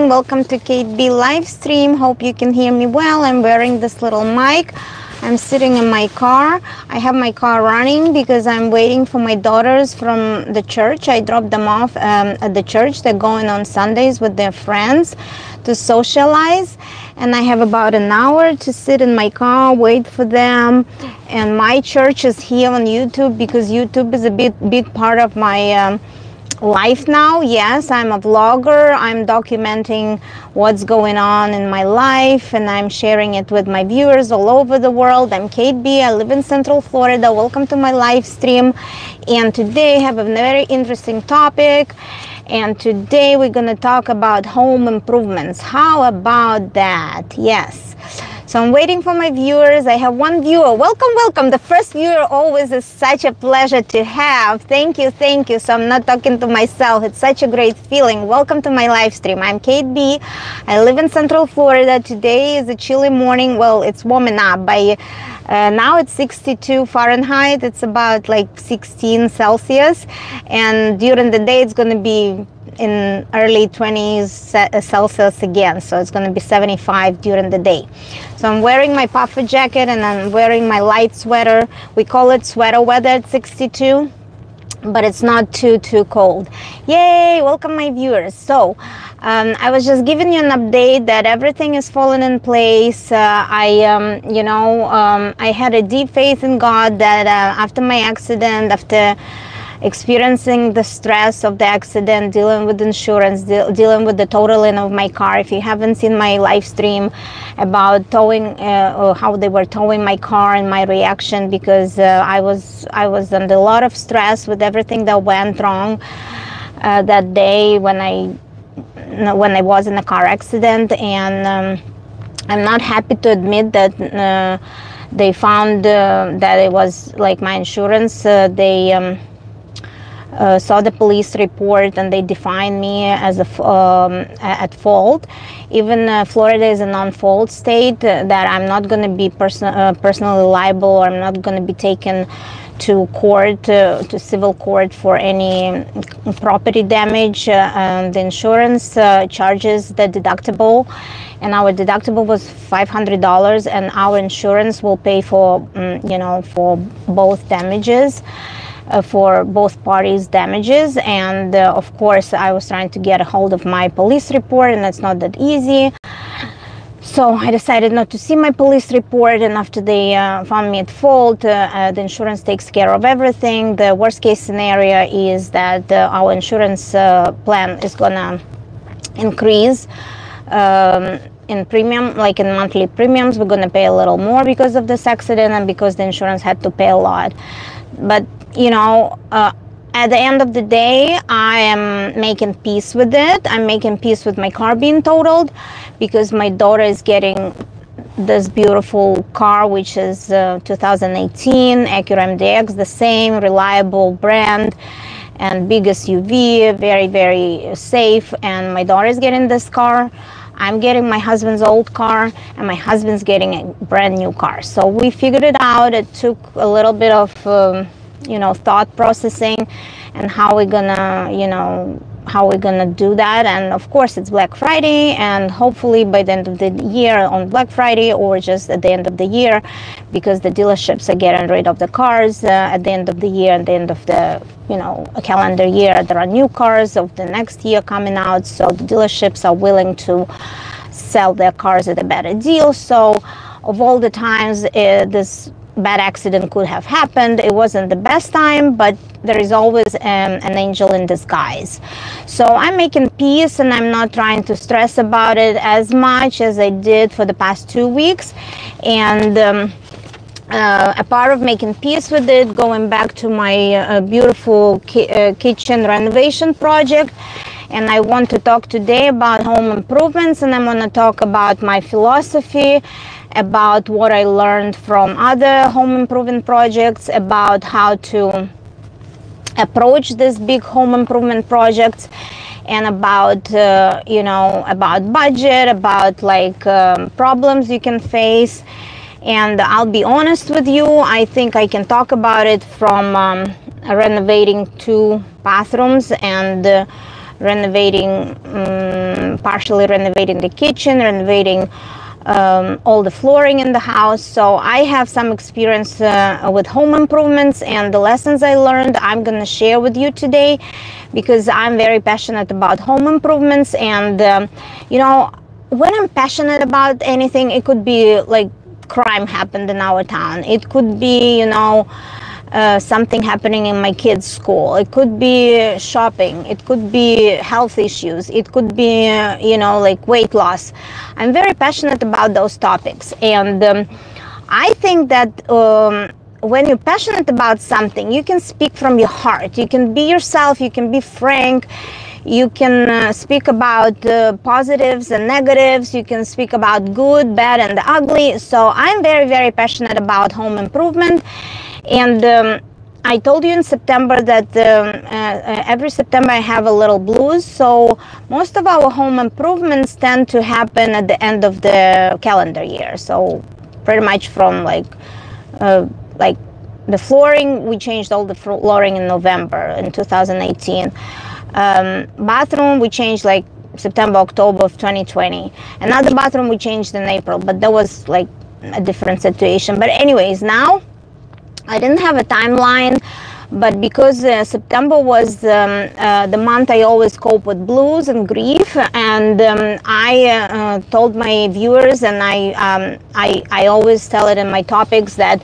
everyone, welcome to Kate B live stream. Hope you can hear me well. I'm wearing this little mic. I'm sitting in my car. I have my car running because I'm waiting for my daughters from the church. I dropped them off at the church. They're going on Sundays with their friends to socialize, and I have about an hour to sit in my car, wait for them. And my church is here on YouTube because YouTube is a big part of my life now. Yes, I'm a vlogger. I'm documenting what's going on in my life, and I'm sharing it with my viewers all over the world. I'm Kate B. I live in Central Florida. Welcome to my live stream. And today I have a very interesting topic. And today we're going to talk about home improvements. How about that? Yes. So I'm waiting for my viewers. I have one viewer. Welcome, welcome. The first viewer always is such a pleasure to have. Thank you, thank you. So I'm not talking to myself. It's such a great feeling. Welcome to my live stream. I'm Kate B. I live in Central Florida. Today is a chilly morning. Well, it's warming up. By now it's 62 Fahrenheit. It's about like 16 Celsius. And during the day, it's going to be in early 20s Celsius again, so it's going to be 75 during the day. So I'm wearing my puffer jacket and I'm wearing my light sweater. We call it sweater weather at 62, but it's not too cold. Yay! Welcome my viewers. So I was just giving you an update that everything is falling in place. I had a deep faith in God that after my accident, after experiencing the stress of the accident, dealing with insurance, dealing with the totaling of my car. If you haven't seen my live stream about towing, or how they were towing my car and my reaction, because I was under a lot of stress with everything that went wrong that day when I was in a car accident. And I'm not happy to admit that they found that it was like my insurance. They saw the police report and they defined me as at fault. Even Florida is a non-fault state, that I'm not going to be personally liable, or I'm not going to be taken to court, to civil court for any property damage. The insurance charges the deductible, and our deductible was $500, and our insurance will pay for for both damages. For both parties' damages. And of course I was trying to get a hold of my police report, and it's not that easy. So I decided not to see my police report, and after they found me at fault, the insurance takes care of everything. The worst case scenario is that our insurance plan is gonna increase in premium, like in monthly premiums. We're gonna pay a little more because of this accident and because the insurance had to pay a lot. But at the end of the day, I am making peace with it. I'm making peace with my car being totaled, because my daughter is getting this beautiful car, which is 2018 Acura MDX, the same reliable brand and big SUV, very, very safe. And my daughter is getting this car. I'm getting my husband's old car, and my husband's getting a brand new car. So we figured it out. It took a little bit of thought processing, and how we're gonna do that. And of course it's Black Friday, and hopefully by the end of the year, on Black Friday, or just at the end of the year, because the dealerships are getting rid of the cars at the end of the year, at the end of the a calendar year, there are new cars of the next year coming out, so the dealerships are willing to sell their cars at a better deal. So of all the times this bad accident could have happened, it wasn't the best time, but there is always an angel in disguise. So I'm making peace, and I'm not trying to stress about it as much as I did for the past 2 weeks. And a part of making peace with it, going back to my beautiful kitchen renovation project. And I want to talk today about home improvements, and I'm going to talk about my philosophy, about what I learned from other home improvement projects, about how to approach this big home improvement projects, and about about budget, about problems you can face. And I'll be honest with you, I think I can talk about it from renovating 2 bathrooms and renovating partially renovating the kitchen, renovating all the flooring in the house. So I have some experience with home improvements, and the lessons I learned I'm going to share with you today, because I'm very passionate about home improvements. And you know, when I'm passionate about anything, it could be like crime happened in our town, it could be, you know, something happening in my kids' school, it could be shopping, it could be health issues, it could be you know, like weight loss. I'm very passionate about those topics, and I think that when you're passionate about something, you can speak from your heart, you can be yourself, you can be frank, you can speak about positives and negatives, you can speak about good, bad, and the ugly. So I'm very, very passionate about home improvement. And I told you in September that every September I have a little blues. So most of our home improvements tend to happen at the end of the calendar year. So pretty much from like the flooring, we changed all the flooring in November in 2018. Bathroom, we changed like September, October of 2020. Another bathroom we changed in April, but that was like a different situation. But anyways, now I didn't have a timeline, but because September was the month I always cope with blues and grief, and I told my viewers, and I always tell it in my topics, that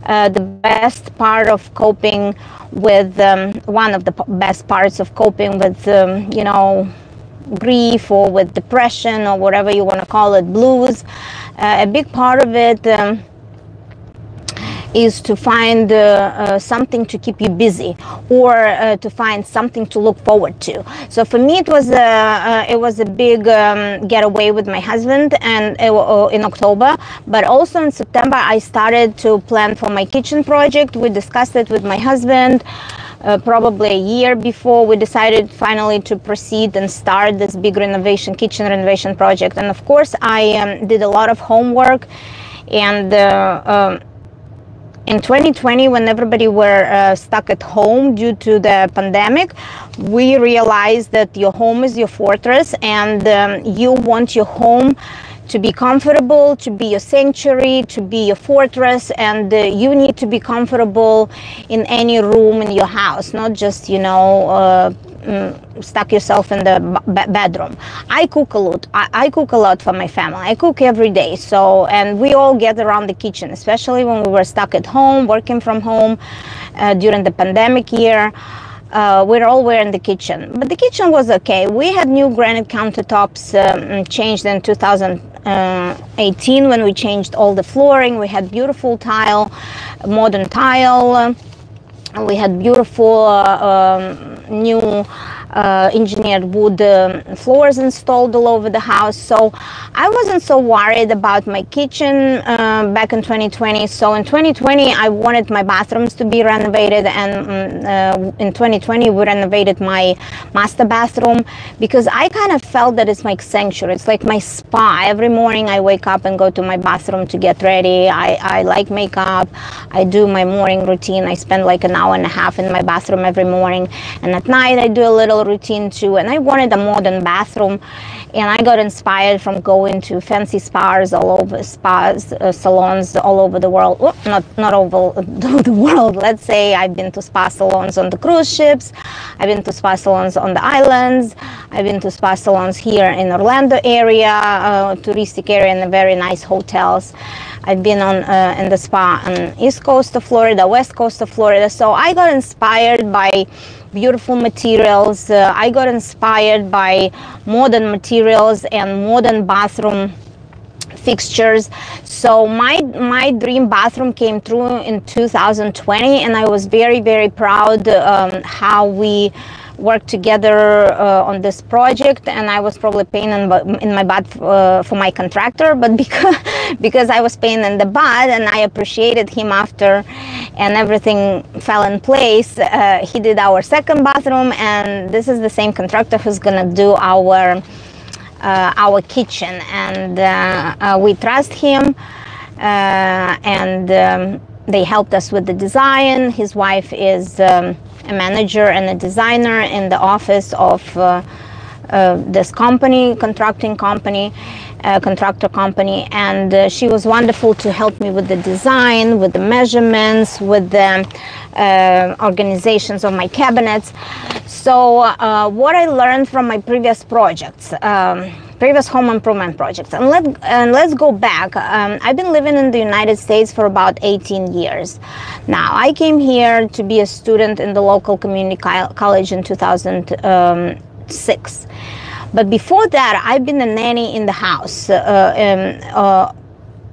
the best part of coping with, one of the best parts of coping with, you know, grief or with depression or whatever you want to call it, blues, a big part of it is to find something to keep you busy, or to find something to look forward to. So for me, it was a big getaway with my husband, and in October, but also in September I started to plan for my kitchen project. We discussed it with my husband probably a year before we decided finally to proceed and start this big kitchen renovation project. And of course I did a lot of homework, and in 2020, when everybody were stuck at home due to the pandemic, we realized that your home is your fortress, and you want your home to be comfortable, to be your sanctuary, to be your fortress, and you need to be comfortable in any room in your house, not just, you know, stuck yourself in the bedroom. I cook a lot. I cook a lot for my family. I cook every day. So, and we all get around the kitchen, especially when we were stuck at home, working from home during the pandemic year. We're all in the kitchen, but the kitchen was okay. We had new granite countertops changed in 2018 when we changed all the flooring. We had beautiful tile, modern tile. We had beautiful new engineered wood floors installed all over the house. So I wasn't so worried about my kitchen back in 2020. So in 2020 I wanted my bathrooms to be renovated, and in 2020 we renovated my master bathroom, because I kind of felt that it's my sanctuary. It's like my spa. Every morning I wake up and go to my bathroom to get ready. I like makeup. I do my morning routine. I spend like an hour and a half in my bathroom every morning, and at night I do a little routine too. And I wanted a modern bathroom, and I got inspired from going to fancy salons all over the world. Well, not over the world, let's say. I've been to spa salons on the cruise ships, I've been to spa salons on the islands, I've been to spa salons here in Orlando area, touristic area, in the very nice hotels. I've been in the spa on East Coast of Florida, West Coast of Florida. So I got inspired by beautiful materials. I got inspired by modern materials and modern bathroom fixtures. So my dream bathroom came through in 2020, and I was very, very proud how we worked together on this project. And I was probably paying in my butt for my contractor, but because I was paying in the butt, and I appreciated him after, and everything fell in place, he did our second bathroom, and this is the same contractor who's gonna do our kitchen, and we trust him, and they helped us with the design. His wife is a manager and a designer in the office of this company, contractor company, and she was wonderful to help me with the design, with the measurements, with the organizations of my cabinets. So what I learned from my previous projects, previous home improvement projects, and let's go back. I've been living in the United States for about 18 years now. I came here to be a student in the local community college in 2006. But before that, I've been a nanny in the house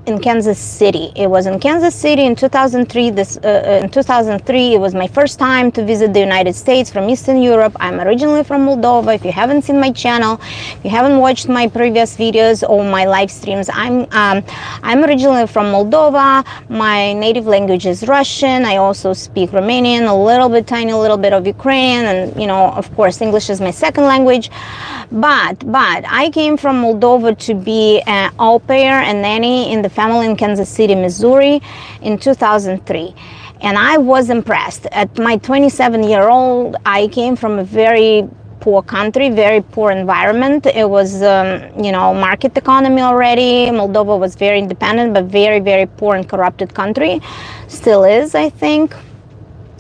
in Kansas City. It was in Kansas City in 2003. In 2003, it was my first time to visit the United States from Eastern Europe. I'm originally from Moldova. If you haven't seen my channel, if you haven't watched my previous videos or my live streams, I'm originally from Moldova. My native language is Russian. I also speak Romanian, a little bit, tiny little bit of Ukrainian, and of course, English is my second language. But I came from Moldova to be an au pair and nanny in the family in Kansas City, Missouri in 2003. And I was impressed. At my 27-year-old, I came from a very poor country, very poor environment. It was, market economy already. Moldova was very independent, but very, very poor and corrupted country. Still is, I think.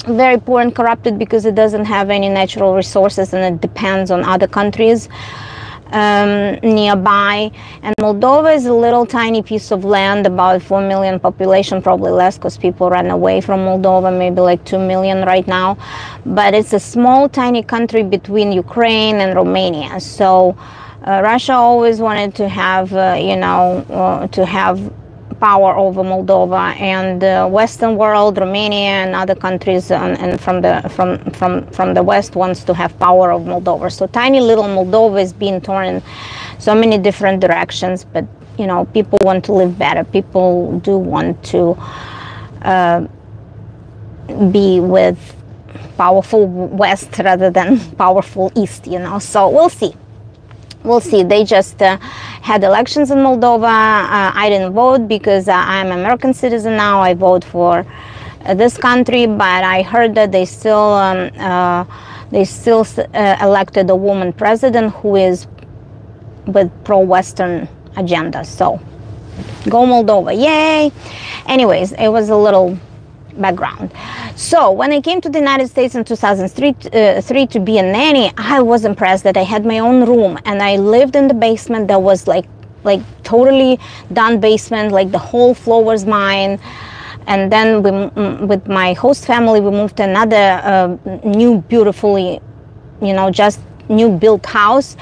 Very poor and corrupted because it doesn't have any natural resources and it depends on other countries nearby. And Moldova is a little tiny piece of land, about 4 million population, probably less because people ran away from Moldova, maybe like 2 million right now. But it's a small tiny country between Ukraine and Romania. So Russia always wanted to have power over Moldova, and the Western world, Romania and other countries, and from the West wants to have power of Moldova. So tiny little Moldova is being torn in so many different directions. But people want to live better. People do want to be with powerful West rather than powerful East. So we'll see. We'll see. They just had elections in Moldova. I didn't vote because I'm an American citizen now. I vote for this country, but I heard that they still elected a woman president who is with pro-Western agenda. So go Moldova, yay! Anyways, it was a little background. So when I came to the United States in 2003 to be a nanny, I was impressed that I had my own room, and I lived in the basement that was like totally done basement, like the whole floor was mine. And then with my host family, we moved to another new, beautifully, just new built house.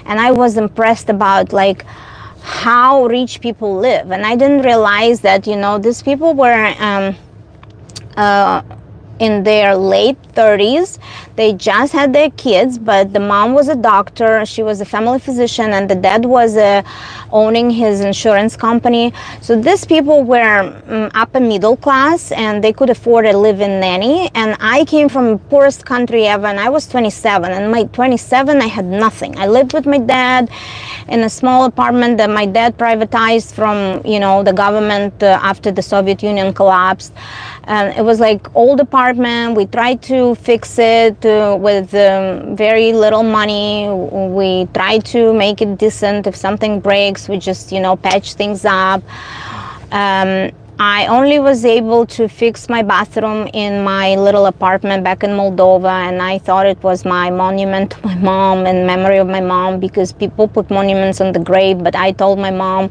And I was impressed about how rich people live. And I didn't realize that, these people were in their late 30s. They just had their kids, but the mom was a doctor, she was a family physician, and the dad was owning his insurance company. So these people were upper middle class, and they could afford a live-in nanny. And I came from the poorest country ever, and I was 27. And my 27, I had nothing. I lived with my dad in a small apartment that my dad privatized from the government after the Soviet Union collapsed. And it was like old apartment. We tried to fix it with very little money. We tried to make it decent. If something breaks, we just patch things up. I only was able to fix my bathroom in my little apartment back in Moldova, and I thought it was my monument to my mom, in memory of my mom, because people put monuments on the grave. But I told my mom,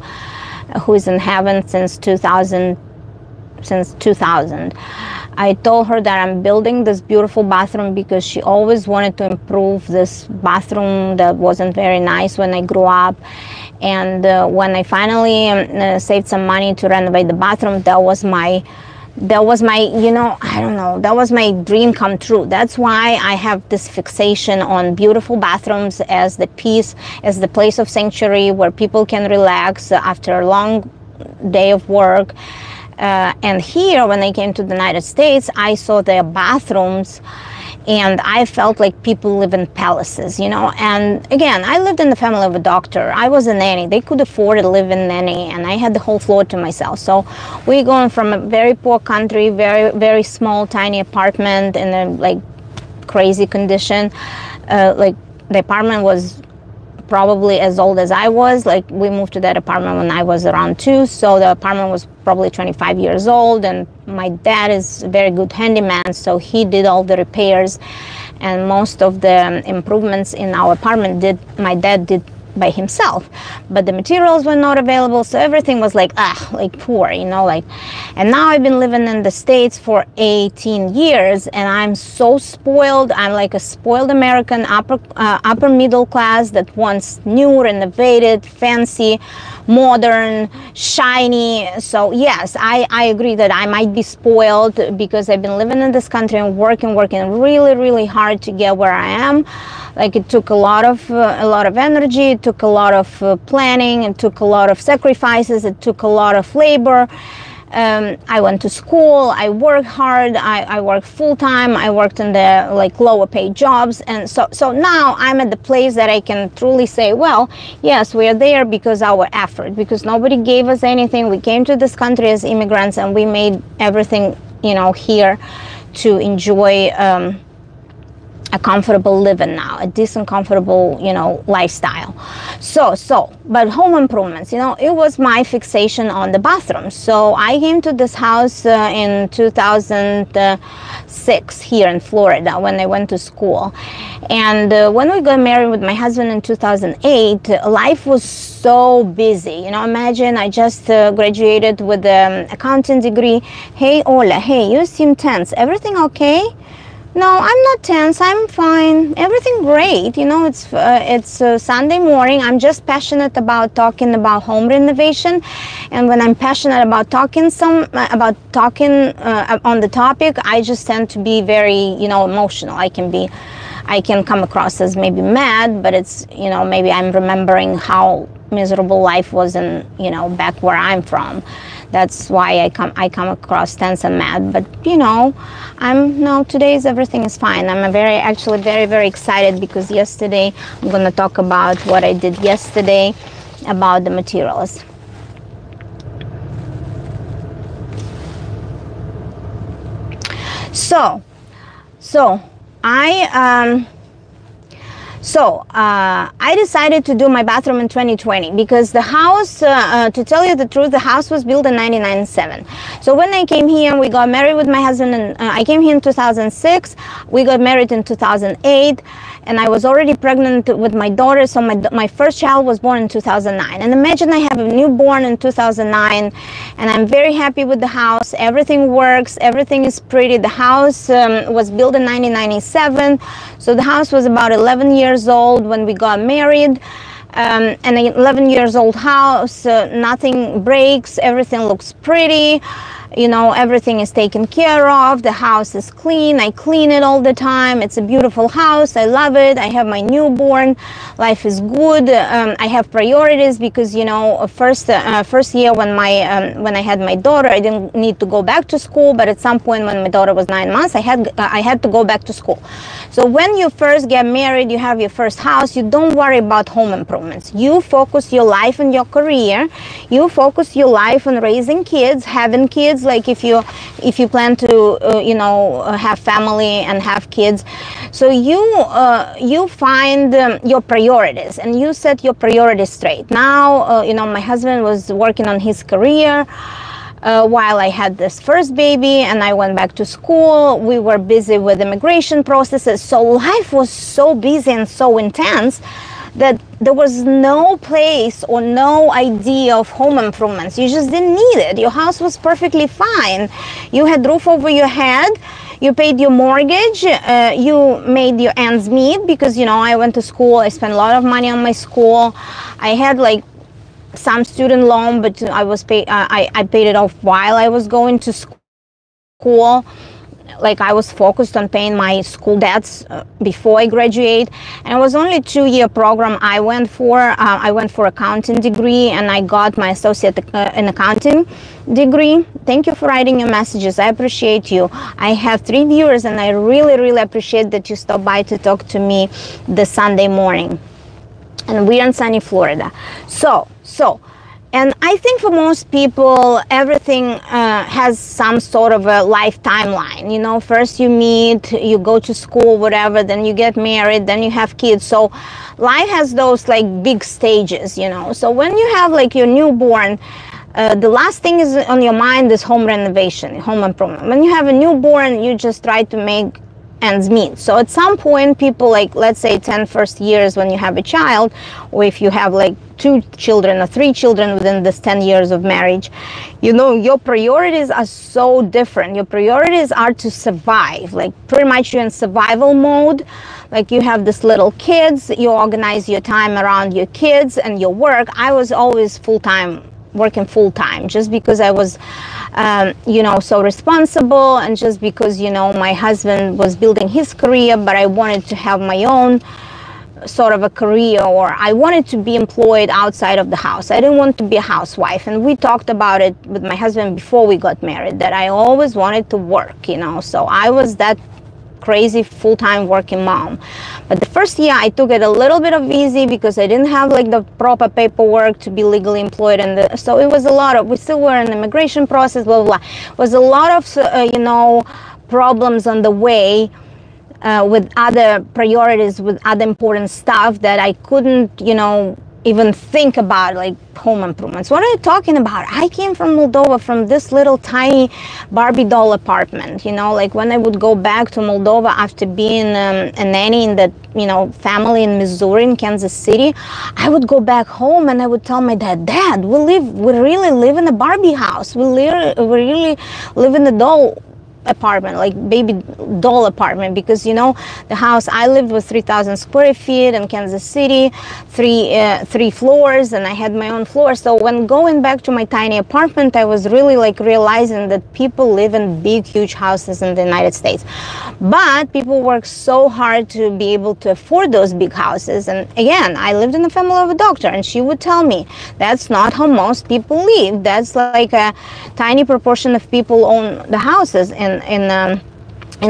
who is in heaven since 2000, I told her that I'm building this beautiful bathroom because she always wanted to improve this bathroom that wasn't very nice when I grew up. And when I finally saved some money to renovate the bathroom, that was my that was my that was my dream come true. That's why I have this fixation on beautiful bathrooms as the place of sanctuary where people can relax after a long day of work. And here, when I came to the United States, I saw their bathrooms, and I felt like people live in palaces, And again, I lived in the family of a doctor. I was a nanny. They could afford a live-in nanny, and I had the whole floor to myself. So we're going from a very poor country, very, very small, tiny apartment in a crazy condition. The apartment was probably as old as I was. Like, we moved to that apartment when I was around 2, so the apartment was probably 25 years old, and my dad is a very good handyman, so he did all the repairs, and most of the improvements in our apartment my dad did by himself. But the materials were not available, so everything was like poor, you know, like. And now I've been living in the States for 18 years, and I'm so spoiled. I'm like a spoiled American, upper middle class that wants new, renovated, fancy, modern, shiny. So yes, I agree that I might be spoiled because I've been living in this country and working really, really hard to get where I am. Like, it took a lot of energy, it took a lot of planning, it took a lot of sacrifices, it took a lot of labor. I went to school, I worked hard, I worked full-time, I worked in the like lower paid jobs, and so now I'm at the place that I can truly say, well, yes, we are there because our effort, because nobody gave us anything. We came to this country as immigrants, and we made everything, you know, here to enjoy a comfortable living now, a decent, comfortable, you know, lifestyle. But home improvements, you know, it was my fixation on the bathroom. So I came to this house in 2006 here in Florida when I went to school. And when we got married with my husband in 2008, life was so busy. You know, imagine I just graduated with an accounting degree. Hey, Ola, hey, you seem tense. Everything okay? No, I'm not tense. I'm fine. Everything great. You know, it's Sunday morning. I'm just passionate about talking about home renovation, and when I'm passionate about talking on the topic, I just tend to be very, you know, emotional. I can come across as maybe mad, but it's, you know, maybe I'm remembering how miserable life was in, you know, back where I'm from. That's why I come across tense and mad. But, you know, today's everything is fine. I'm actually very, very excited because yesterday I'm going to talk about what I did yesterday about the materials. So I decided to do my bathroom in 2020 because the house, to tell you the truth, the house was built in 1997. So when I came here, we got married with my husband, and I came here in 2006. We got married in 2008, and I was already pregnant with my daughter. So my first child was born in 2009. And imagine I have a newborn in 2009, and I'm very happy with the house. Everything works. Everything is pretty. The house was built in 1997. So the house was about 11 years old when we got married. An 11 years old house, nothing breaks, everything looks pretty. You know, everything is taken care of. The house is clean. I clean it all the time. It's a beautiful house. I love it. I have my newborn. Life is good. I have priorities because, you know, first year when I had my daughter, I didn't need to go back to school. But at some point when my daughter was 9 months, I had to go back to school. So when you first get married, you have your first house, you don't worry about home improvements. You focus your life and your career. You focus your life on raising kids, having kids. Like if you plan to have family and have kids, so you find your priorities and you set your priorities straight. Now my husband was working on his career while I had this first baby, and I went back to school. We were busy with immigration processes, so life was so busy and so intense that there was no place or no idea of home improvements. You just didn't need it. Your house was perfectly fine. You had roof over your head. You paid your mortgage. You made your ends meet because, I went to school. I spent a lot of money on my school. I had like some student loan, but I paid it off while I was going to school. Like I was focused on paying my school debts before I graduate, and it was only a 2-year program I went for. I went for accounting degree, and I got my associate in accounting degree. Thank you for writing your messages. I appreciate you. I have 3 viewers, and I really, really appreciate that you stopped by to talk to me this Sunday morning. And we're in sunny Florida. So And I think for most people, everything has some sort of a life timeline. You know, first you meet, you go to school, whatever, then you get married, then you have kids. So life has those like big stages, you know. So when you have like your newborn, the last thing is on your mind is home renovation, home improvement. When you have a newborn, you just try to make ends meet. So at some point, people, like, let's say 10 first years when you have a child, or if you have like 2 children or 3 children within this 10 years of marriage, you know, your priorities are so different. Your priorities are to survive. Like, pretty much you're in survival mode. Like, you have this little kids, you organize your time around your kids and your work. I was always working full-time, just because I was you know, so responsible, and just because, you know, my husband was building his career, but I wanted to have my own sort of a career, or I wanted to be employed outside of the house. I didn't want to be a housewife, and we talked about it with my husband before we got married, that I always wanted to work, you know. So I was that crazy full-time working mom. But the first year I took it a little bit of easy, because I didn't have like the proper paperwork to be legally employed, and so it was a lot of, we still were in the immigration process, blah blah blah. It was a lot of you know, problems on the way, with other priorities, with other important stuff that I couldn't, you know, even think about, like home improvements. What are you talking about? I came from Moldova, from this little tiny Barbie doll apartment, you know. Like, when I would go back to Moldova after being a nanny in that, you know, family in Missouri, in Kansas City, I would go back home and I would tell my dad, we really live in a Barbie house. We really live in a doll apartment, like baby doll apartment, because, you know, the house I lived was 3,000 square feet in Kansas City, three floors, and I had my own floor. So when going back to my tiny apartment, I was really like realizing that people live in big, huge houses in the United States, but people work so hard to be able to afford those big houses. And again, I lived in the family of a doctor, and she would tell me that's not how most people live. That's like a tiny proportion of people own the houses in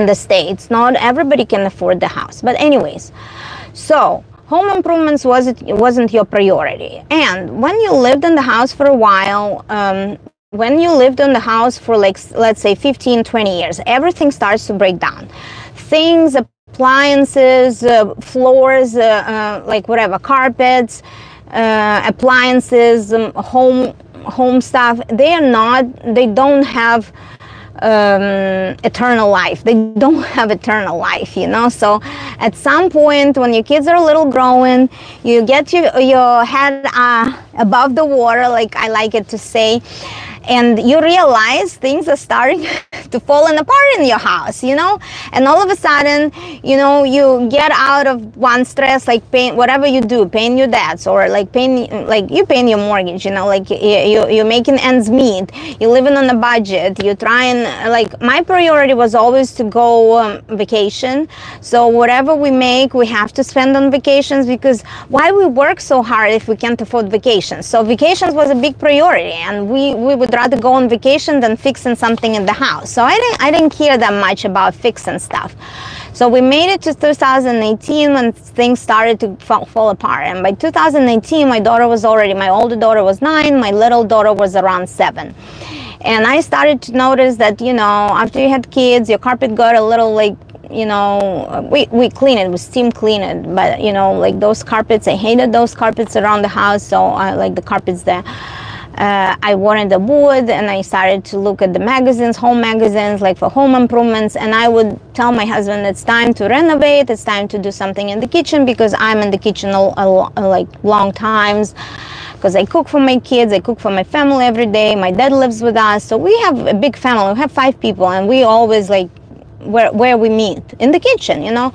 the States. Not everybody can afford the house. But anyways, so home improvements wasn't your priority. And when you lived in the house for a while, when you lived in the house for, like, let's say 15-20 years, everything starts to break down. Things, appliances, floors, like whatever, carpets, appliances, home stuff, they don't have eternal life. They don't have eternal life, you know. So at some point, when your kids are a little growing, you get your head above the water, like I like it to say, and you realize things are starting to fall apart in your house, you know. And all of a sudden, you know, you get out of one stress, like paying whatever you do, paying your debts, or like you paying your mortgage, you know, like you're making ends meet, you're living on a budget, you're trying, like, my priority was always to go vacation. So whatever we make, we have to spend on vacations, because why we work so hard if we can't afford vacations? So vacations was a big priority, and we would rather go on vacation than fixing something in the house. So I didn't care that much about fixing stuff. So we made it to 2018 when things started to fall apart. And by 2018, my older daughter was 9, my little daughter was around 7. And I started to notice that, you know, after you had kids, your carpet got a little, like, you know, we clean it, we steam clean it, but, you know, like those carpets, I hated those carpets around the house. So I like the carpets there. I wanted the wood, and I started to look at the magazines, home magazines, like for home improvements, and I would tell my husband it's time to renovate, it's time to do something in the kitchen, because I'm in the kitchen like long times, because I cook for my kids, I cook for my family every day. My dad lives with us, so we have a big family. We have 5 people, and we always, like, where we meet in the kitchen, you know.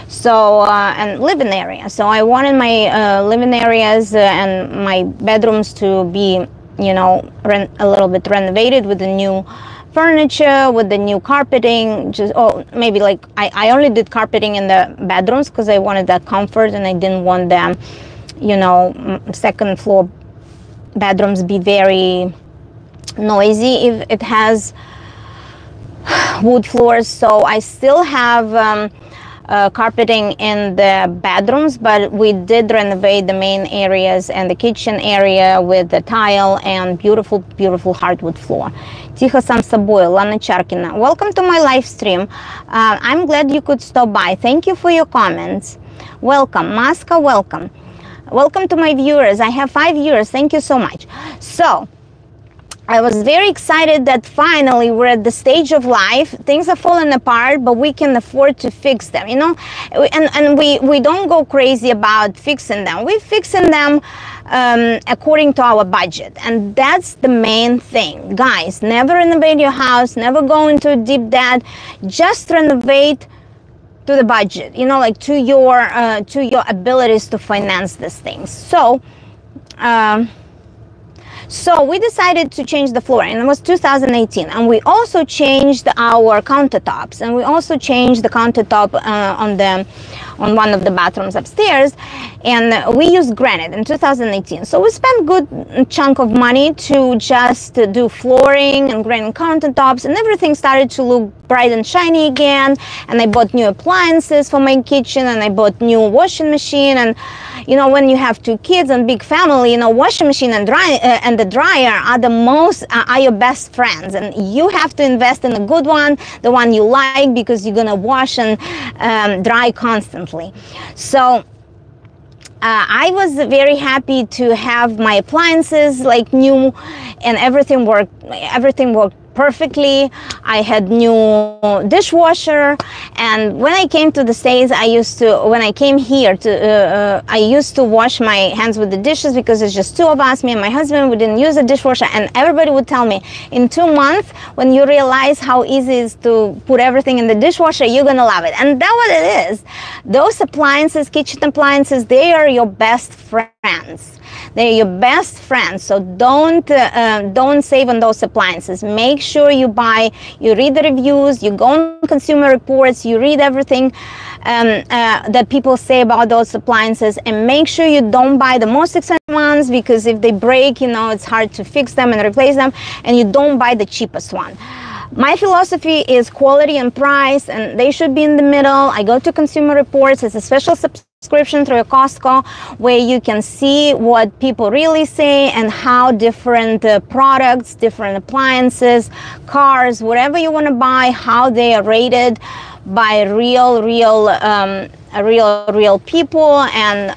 So and living area. So I wanted my living areas and my bedrooms to be, you know, a little bit renovated with the new furniture, with the new carpeting. Maybe like I only did carpeting in the bedrooms because I wanted that comfort, and I didn't want them, you know, second floor bedrooms be very noisy if it has wood floors. So I still have carpeting in the bedrooms, but we did renovate the main areas and the kitchen area with the tile and beautiful, beautiful hardwood floor. Тихо сам собой, Lana Charkina. Welcome to my live stream. I'm glad you could stop by. Thank you for your comments. Welcome. Maska, welcome. Welcome to my viewers. I have 5 viewers. Thank you so much. So, I was very excited that finally we're at the stage of life. Things are falling apart, but we can afford to fix them, you know? And we don't go crazy about fixing them. We're fixing them according to our budget. And that's the main thing. Guys, never renovate your house, never go into deep debt. Just renovate to the budget, you know, like to your abilities to finance these things. So we decided to change the floor, and it was 2018, and we also changed our countertops, and we also changed the countertop on one of the bathrooms upstairs, and we used granite in 2018. So we spent a good chunk of money to just do flooring and granite countertops, and everything started to look bright and shiny again. And I bought new appliances for my kitchen, and I bought new washing machine. And you know, when you have 2 kids and big family, you know, washing machine and the dryer are your best friends, and you have to invest in a good one, the one you like, because you're gonna wash and dry constantly. So I was very happy to have my appliances like new, and everything worked perfectly. I had new dishwasher, and when I came to the States, I used to wash my hands with the dishes, because it's just 2 of us, me and my husband. We didn't use a dishwasher, and everybody would tell me, in 2 months, when you realize how easy it is to put everything in the dishwasher, you're gonna love it. And that's what it is. Those appliances, kitchen appliances, they are your best friends. They're your best friends. So don't save on those appliances. Make sure you read the reviews, you go on Consumer Reports, you read everything that people say about those appliances, and make sure you don't buy the most expensive ones, because if they break, you know, it's hard to fix them and replace them, and you don't buy the cheapest one. My philosophy is quality and price, and they should be in the middle. I go to Consumer Reports. It's a special subscription through a Costco, where you can see what people really say and how different products, different appliances, cars, whatever you want to buy, how they are rated by real people, and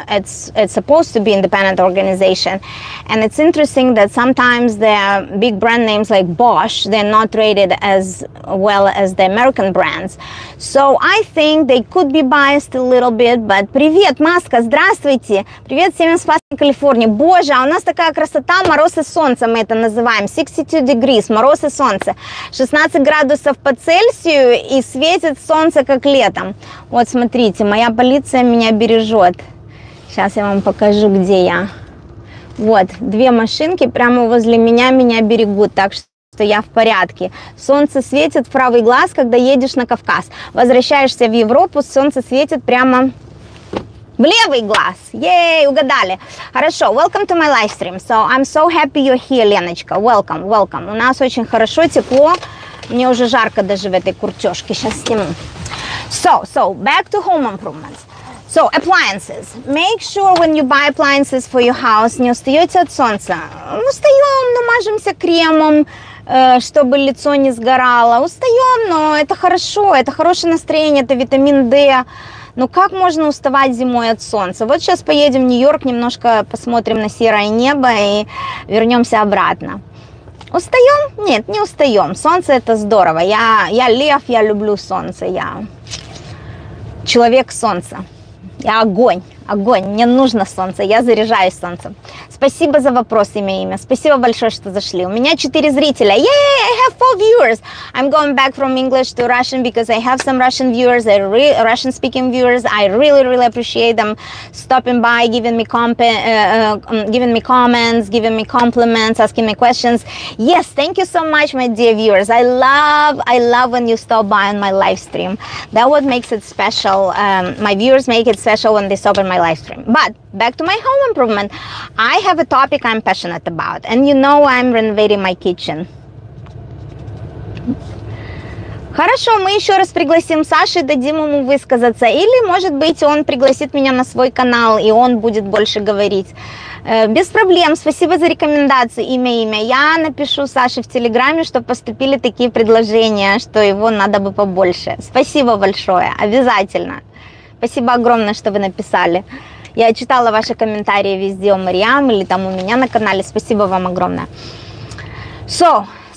it's supposed to be independent organization. And it's interesting that sometimes the big brand names like Bosch, they're not rated as well as the American brands. So I think they could be biased a little bit. But привет, Маска, здравствуйте, привет всем из Спасской Калифорнии. Боже, а у нас такая красота, мороз и солнце мы это называем, 62 degrees, мороз и солнце, 16 градусов по Цельсию, и светит солнце как летом. Вот смотрите, моя полиция меня бережет. Сейчас я вам покажу, где я. Вот, 2 машинки прямо возле меня берегут, так что я в порядке. Солнце светит в правый глаз, когда едешь на Кавказ. Возвращаешься в Европу, солнце светит прямо в левый глаз. Ей, угадали. Хорошо, welcome to my live stream. So, I'm so happy you're here, Леночка. Welcome, welcome. У нас очень хорошо, тепло. Мне уже жарко даже в этой куртежке. Сейчас сниму. So back to home improvements. So appliances. Make sure when you buy appliances for your house, не устаете от солнца. Устаем, но мажемся кремом, чтобы лицо не сгорало. Устаем, но это хорошо, это хорошее настроение, это витамин D. Ну как можно уставать зимой от солнца? Вот сейчас поедем в Нью-Йорк, немножко посмотрим на серое небо и вернемся обратно. Устаем? Нет, не устаем. Солнце это здорово. Я лев, я люблю солнце. Я человек солнца. Я огонь. Огонь. Мне нужно солнце. Я заряжаюсь солнцем. Спасибо за вопрос, имя. Спасибо большое, что зашли. У меня 4 зрителя. Yay! I have 4 viewers. I'm going back from English to Russian because I have some Russian viewers, Russian-speaking viewers. I really appreciate them stopping by, giving me comments, giving me compliments, asking me questions. Yes, thank you so much, my dear viewers. I love when you stop by on my live stream. That's what makes it special. My viewers make it special when they stop on my live stream. But back to my home improvement. I have a topic I'm passionate about, and you know I'm renovating my kitchen. Хорошо, мы еще раз пригласим Сашу, дадим ему высказаться. Или, может быть, он пригласит меня на свой канал, и он будет больше говорить. Без проблем, спасибо за рекомендацию, имя. Я напишу Саше в Телеграме, что поступили такие предложения, что его надо бы побольше. Спасибо большое, обязательно. Спасибо огромное, что вы написали. Я читала ваши комментарии везде у Мариам или там у меня на канале. Спасибо вам огромное.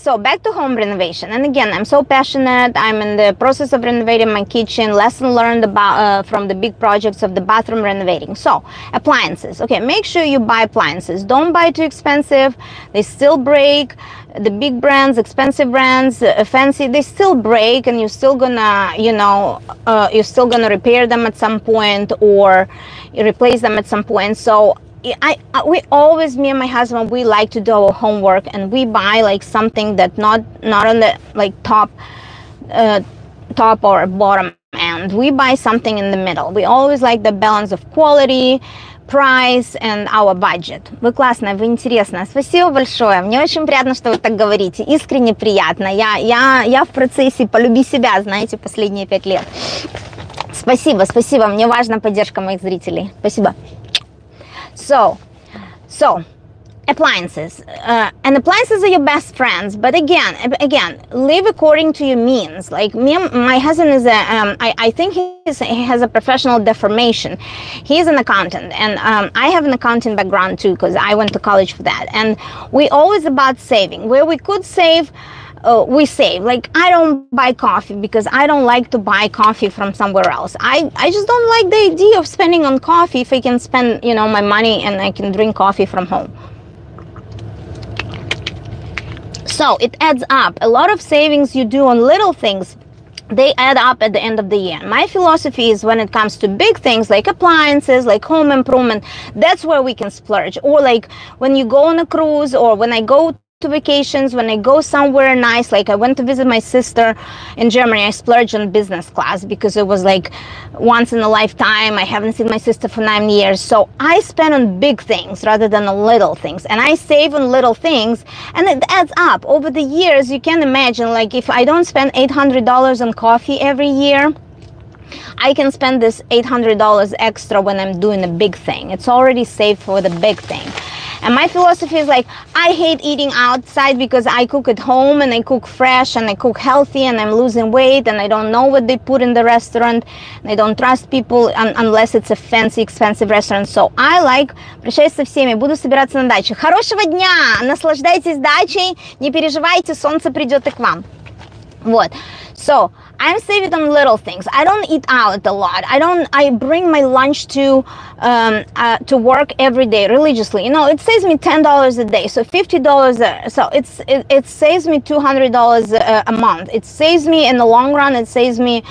So back to home renovation, and again, I'm so passionate. I'm in the process of renovating my kitchen. Lesson learned about from the big projects of the bathroom renovating. So appliances, okay, make sure you buy appliances. Don't buy too expensive. They still break. The big brands, expensive brands, fancy, they still break, and you're still gonna, you're still gonna repair them at some point or replace them at some point. So we always, me and my husband, we like to do our homework, and we buy like something that not on the like top or bottom end. We buy something in the middle. We always like the balance of quality, price and our budget. Вы классная, вы интересная. Спасибо большое. Мне очень приятно, что вы так говорите. Искренне приятно. Я в процессе полюби себя, знаете, последние 5 лет. Спасибо. Мне важна поддержка моих зрителей. Спасибо. So appliances, and appliances are your best friends, but again, live according to your means. Like my husband is I think he has a professional deformation. He's an accountant, and I have an accounting background too, because I went to college for that, and we always about saving. Where we could save, we save. Like, I don't buy coffee because I don't like to buy coffee from somewhere else. I just don't like the idea of spending on coffee if I can spend, my money and I can drink coffee from home. So it adds up. A lot of savings you do on little things, they add up at the end of the year. My philosophy is when it comes to big things like appliances, like home improvement, that's where we can splurge. Or like when you go on a cruise, or when I go to vacations, when I go somewhere nice, like I went to visit my sister in Germany, I splurged on business class because it was like once in a lifetime. I haven't seen my sister for 9 years. So I spend on big things rather than on little things, and I save on little things, and it adds up over the years. You can imagine, like, if I don't spend $800 on coffee every year, I can spend this $800 extra when I'm doing a big thing. It's already saved for the big thing. And my philosophy is like, I hate eating outside because I cook at home, and I cook fresh, and I cook healthy, and I'm losing weight, and I don't know what they put in the restaurant, and I don't trust people unless it's a fancy, expensive restaurant. So I like, прощаюсь со всеми, буду собираться на даче. Хорошего дня, наслаждайтесь дачей, не переживайте, солнце придет и к вам. Вот. So I'm saving on little things. I don't eat out a lot. I bring my lunch to work every day religiously. It saves me $10 a day, so $50. So it saves me $200 a month. It saves me in the long run. It saves me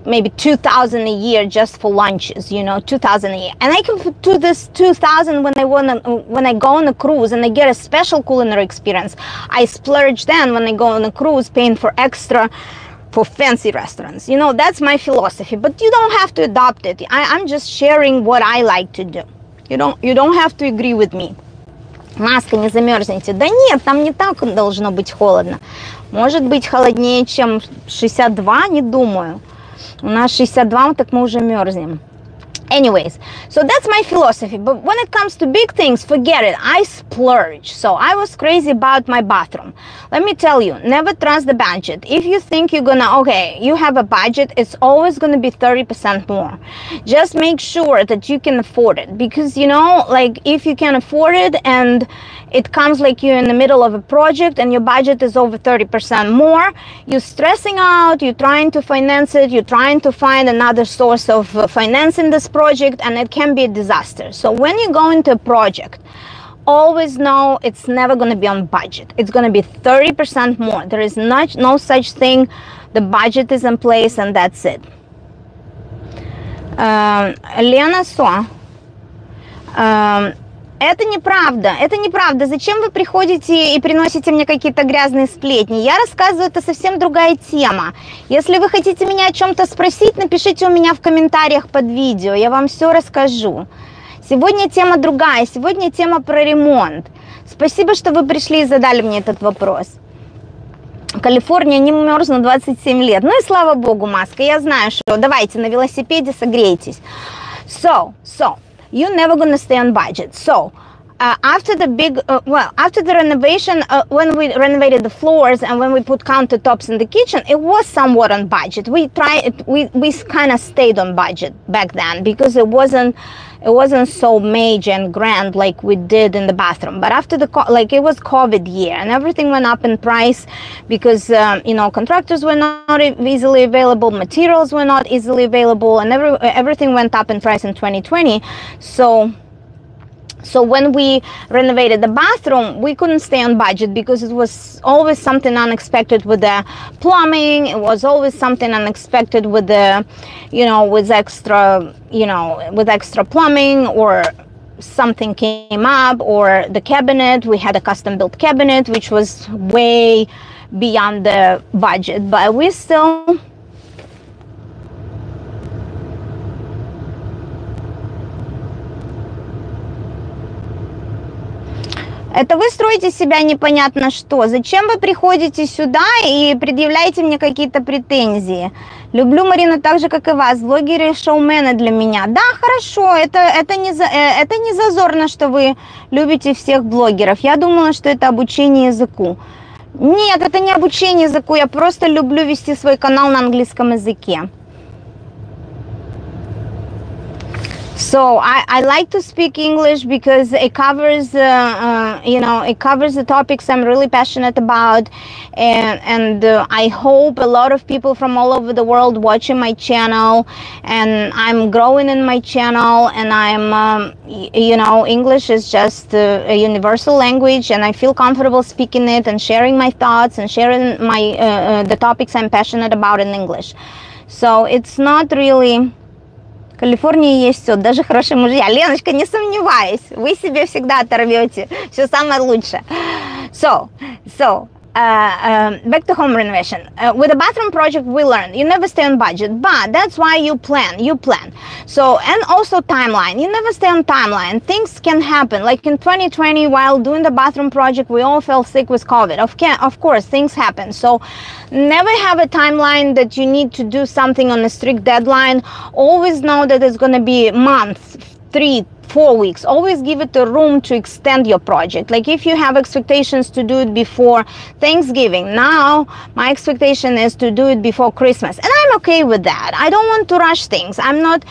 maybe $2,000 a year just for lunches, $2,000 a year. And I can do this $2,000 when I go on a cruise and I get a special culinary experience. I splurge then when I go on a cruise, paying for extra for fancy restaurants. That's my philosophy, but you don't have to adopt it. I'm just sharing what I like to do. You don't have to agree with me. Маска, не замерзнете. Да нет, там не так должно быть холодно. Может быть холоднее, чем 62, не думаю. У нас 62, так мы уже мерзнем. Anyways, so that's my philosophy. But when it comes to big things, forget it. I splurge. So I was crazy about my bathroom. Let me tell you, never trust the budget. If you think you're gonna, you have a budget, it's always gonna be 30% more. Just make sure that you can afford it. Because, like, if you can afford it and it comes like you're in the middle of a project and your budget is over 30% more, you're stressing out, you're trying to finance it, you're trying to find another source of financing this project, and it can be a disaster. So when you go into a project, always know it's never going to be on budget. It's going to be 30% more. There is no such thing. The budget is in place, and that's it. Лена Со. Это неправда. Зачем вы приходите и приносите мне какие-то грязные сплетни? Я рассказываю, это совсем другая тема. Если вы хотите меня о чем-то спросить, напишите у меня в комментариях под видео, я вам все расскажу. Сегодня тема другая, сегодня тема про ремонт. Спасибо, что вы пришли и задали мне этот вопрос. Калифорния не мерзнет 27 лет. Ну и слава богу, Маска. Я знаю, что давайте на велосипеде согрейтесь. So, you're never gonna stay on budget. So, after the renovation, when we renovated the floors and when we put countertops in the kitchen, it was somewhat on budget. We kind of stayed on budget back then because it wasn't so major and grand like we did in the bathroom. But after it was COVID year and everything went up in price because contractors were not easily available, materials were not easily available, and everything went up in price in 2020. So when we renovated the bathroom, we couldn't stay on budget because it was always something unexpected with the plumbing. It was always something unexpected with the, with extra plumbing, or something came up, or the cabinet. We had a custom built cabinet, which was way beyond the budget, but we still. Это вы строите себя непонятно что. Зачем вы приходите сюда и предъявляете мне какие-то претензии? Люблю Марину так же, как и вас. Блогеры и шоумены для меня. Да, хорошо, это не зазорно, что вы любите всех блогеров. Я думала, что это обучение языку. Нет, это не обучение языку. Я просто люблю вести свой канал на английском языке. So I like to speak English because it covers, it covers the topics I'm really passionate about, and I hope a lot of people from all over the world watching my channel, and I'm growing in my channel, and I'm, English is just a universal language, and I feel comfortable speaking it and sharing my thoughts and sharing the topics I'm passionate about in English. So it's not really. В Калифорнии есть все, даже хорошие мужья. Леночка, не сомневаюсь, вы себе всегда оторвете все самое лучшее. So, back to home renovation. With the bathroom project, we learned you never stay on budget, but that's why you plan. So, and also timeline. You never stay on timeline. Things can happen. Like in 2020, while doing the bathroom project, we all fell sick with COVID. Of course, things happen. So, never have a timeline that you need to do something on a strict deadline. Always know that it's going to be months, 3-4 weeks. Always give it the room to extend your project. Like if you have expectations to do it before Thanksgiving, now my expectation is to do it before Christmas, and I'm okay with that. I don't want to rush things. I'm not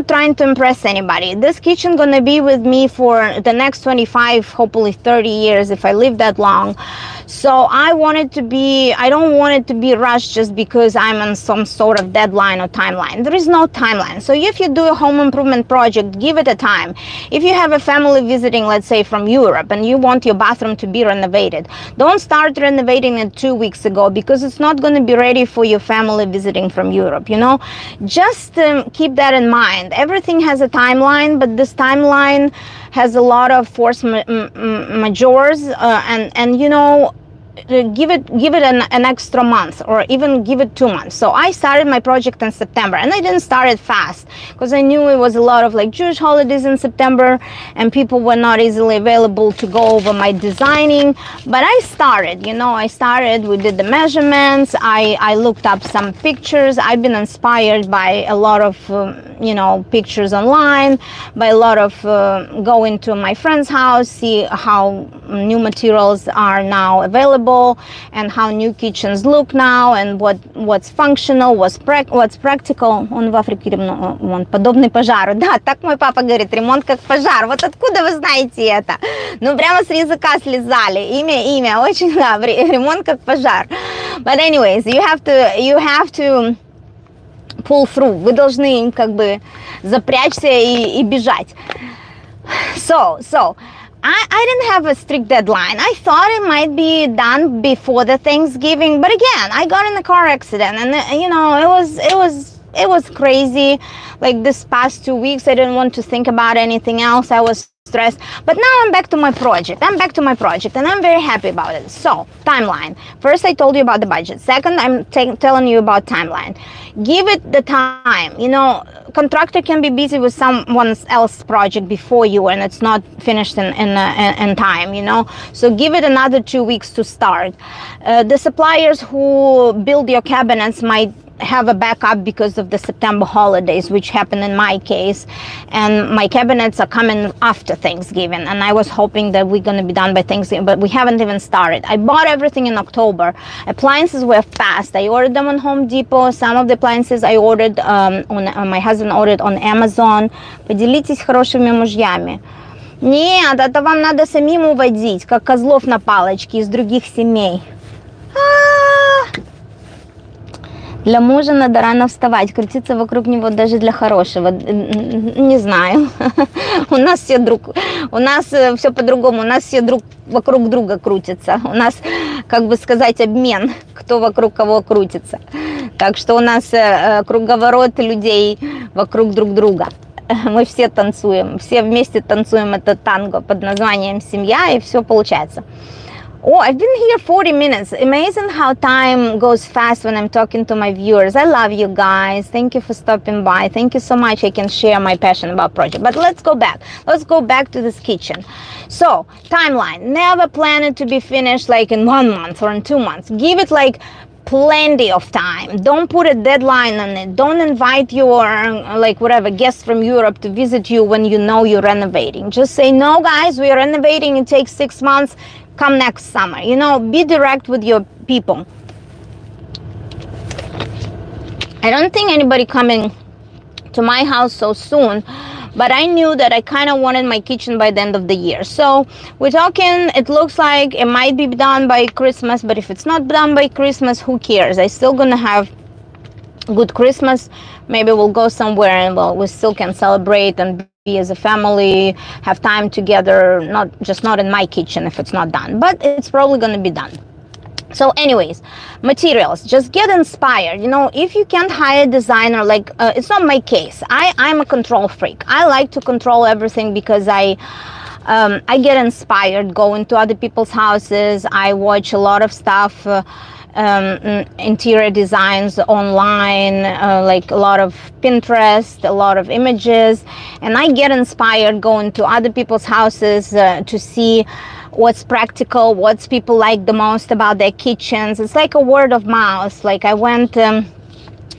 trying to impress anybody. This kitchen gonna be with me for the next 25, hopefully 30 years if I live that long. So I don't want it to be rushed just because I'm on some sort of deadline or timeline. There is no timeline. So if you do a home improvement project, give it a time. If you have a family visiting, let's say from Europe, and you want your bathroom to be renovated, don't start renovating it 2 weeks ago because it's not going to be ready for your family visiting from Europe, Just keep that in mind. Everything has a timeline, but this timeline has a lot of force majeures, give it an extra month, or even give it 2 months. So I started my project in September, and I didn't start it fast because I knew it was a lot of Jewish holidays in September and people were not easily available to go over my designing. But I started, we did the measurements. I looked up some pictures. I've been inspired by a lot of pictures online, by a lot of going to my friend's house, see how new materials are now available and how new kitchens look now, and what's functional, what's practical. Он в Африке ремонт подобный пожару. Да, так мой папа говорит, ремонт как пожар. Вот откуда вы знаете это? Ну, прямо с языка слезали. Имя, очень, да, ремонт как пожар. But anyways, you have to pull through. Вы должны запрячься и бежать. So I didn't have a strict deadline. I thought it might be done before the Thanksgiving, but again, I got in a car accident, and it was crazy. Like this past 2 weeks, I didn't want to think about anything else. I was stressed. But now I'm back to my project. And I'm very happy about it. So, timeline. First, I told you about the budget. Second, I'm telling you about timeline. Give it the time. You know, contractor can be busy with someone else's project before you, and it's not finished in time, you know. So give it another 2 weeks to start. The suppliers who build your cabinets might have a backup because of the September holidays, which happened in my case, and my cabinets are coming after Thanksgiving, and I was hoping that we're going to be done by Thanksgiving, but we haven't even started. I bought everything in October. Appliances were fast. I ordered them on Home Depot. Some of the appliances I ordered my husband ordered on Amazon. Поделитесь хорошими мужьями. Нет, это вам надо самим уводить, как козлов на палочке из других семей. Для мужа надо рано вставать, крутиться вокруг него даже для хорошего. Не знаю. У нас все по-другому. У нас все вокруг друга крутятся. У нас, как бы сказать, обмен, кто вокруг кого крутится. Так что у нас круговорот людей вокруг друг друга. Мы все танцуем, все вместе танцуем это танго под названием «Семья», и все получается. Oh, I've been here 40 minutes. Amazing how time goes fast when I'm talking to my viewers. I love you guys. Thank you for stopping by. Thank you so much. I can share my passion about project. But let's go back. Let's go back to this kitchen. So, timeline. Never plan it to be finished like in 1 month or in 2 months. Give it like plenty of time. Don't put a deadline on it. Don't invite your like whatever guests from Europe to visit you when you know you're renovating. Just say, no guys, we're renovating. It takes 6 months. Come next summer. You know, be direct with your people. I don't think anybody coming to my house so soon, but I knew that I kind of wanted my kitchen by the end of the year. So we're talking, it looks like it might be done by Christmas, but if it's not done by Christmas, who cares? I still gonna have good Christmas. Maybe we'll go somewhere and well, we still can celebrate and be as a family, have time together, not in my kitchen if it's not done, but it's probably going to be done. So anyways, materials, just get inspired. You know, if you can't hire a designer, like it's not my case. I'm a control freak. I like to control everything because I get inspired going to other people's houses. I watch a lot of stuff, interior designs online, like a lot of Pinterest, a lot of images, and I get inspired going to other people's houses to see what's practical, what's people like the most about their kitchens. It's like a word of mouth. Like I went to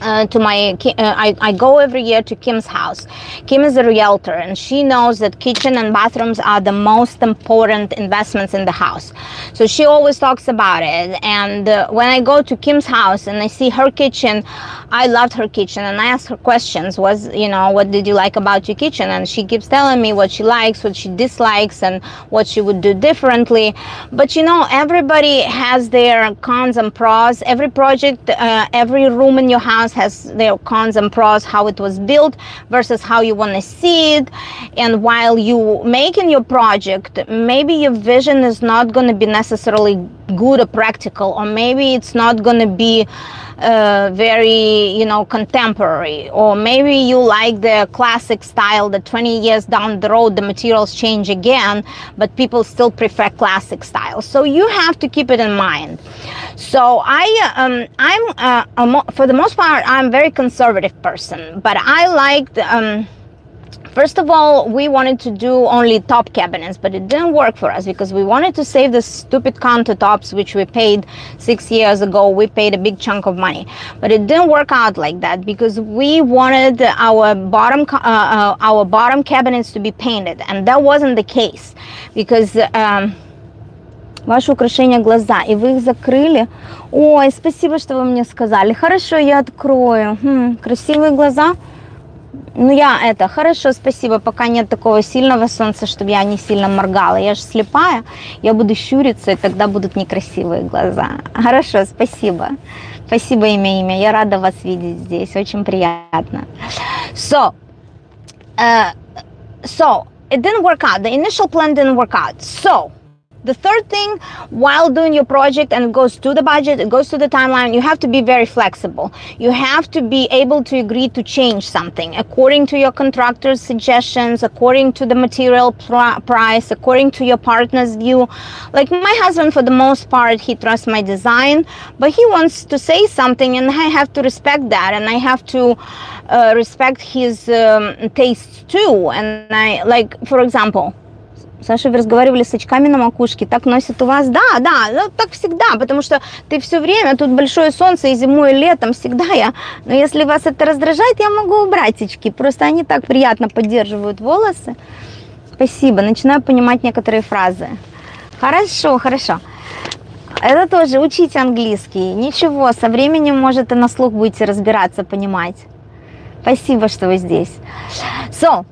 I go every year to Kim's house. Kim is a realtor, and she knows that kitchen and bathrooms are the most important investments in the house. So she always talks about it. And when I go to Kim's house and I see her kitchen, I loved her kitchen, and I ask her questions. You know, what did you like about your kitchen? And she keeps telling me what she likes, what she dislikes, and what she would do differently. But you know, everybody has their cons and pros. Every project, every room in your house has their cons and pros, how it was built versus how you want to see it. And while you making your project, maybe your vision is not going to be necessarily good or practical, or maybe it's not going to be very, you know, contemporary, or maybe you like the classic style that 20 years down the road the materials change again, but people still prefer classic style. So you have to keep it in mind. So I'm for the most part, I'm a very conservative person, but I liked first of all, we wanted to do only top cabinets, but it didn't work for us because we wanted to save the stupid countertops, which we paid 6 years ago. We paid a big chunk of money, but it didn't work out like that because we wanted our bottom cabinets to be painted, and that wasn't the case because ваше украшение глаза, и вы их закрыли. Ой, спасибо, что вы мне сказали. Хорошо, я открою. Красивые глаза. Ну, хорошо, спасибо, пока нет такого сильного солнца, чтобы я не сильно моргала. Я же слепая, я буду щуриться, и тогда будут некрасивые глаза. Хорошо, спасибо. Спасибо, имя. Я рада вас видеть здесь, очень приятно. So, it didn't work out. The initial plan didn't work out. So, The third thing, while doing your project, and it goes to the budget, it goes to the timeline, you have to be very flexible. You have to be able to agree to change something according to your contractor's suggestions, according to the material price, according to your partner's view. Like my husband, for the most part, he trusts my design, but he wants to say something, and I have to respect that, and I have to respect his tastes too. And I, like, for example, Саша, вы разговаривали с очками на макушке, так носит у вас? Да, так всегда, потому что ты все время, тут большое солнце и зимой, и летом, всегда я. Но если вас это раздражает, я могу убрать очки, просто они так приятно поддерживают волосы. Спасибо, начинаю понимать некоторые фразы. Хорошо. Это тоже учите английский, ничего, со временем, может, и на слух будете разбираться, понимать. Спасибо, что вы здесь. So,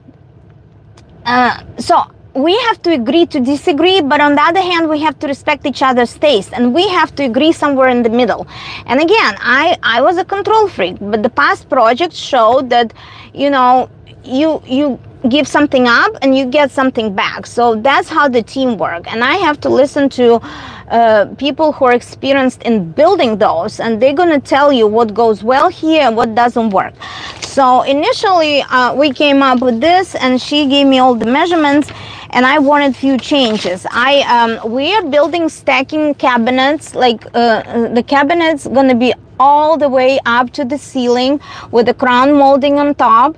we have to agree to disagree, but on the other hand, we have to respect each other's taste, and we have to agree somewhere in the middle. And again, I was a control freak, but the past projects showed that, you know, you give something up and you get something back. So that's how the team work. And I have to listen to people who are experienced in building those, and they're going to tell you what goes well here and what doesn't work. So initially we came up with this, and she gave me all the measurements, and I wanted few changes. We are building stacking cabinets, like the cabinets gonna be all the way up to the ceiling with the crown molding on top.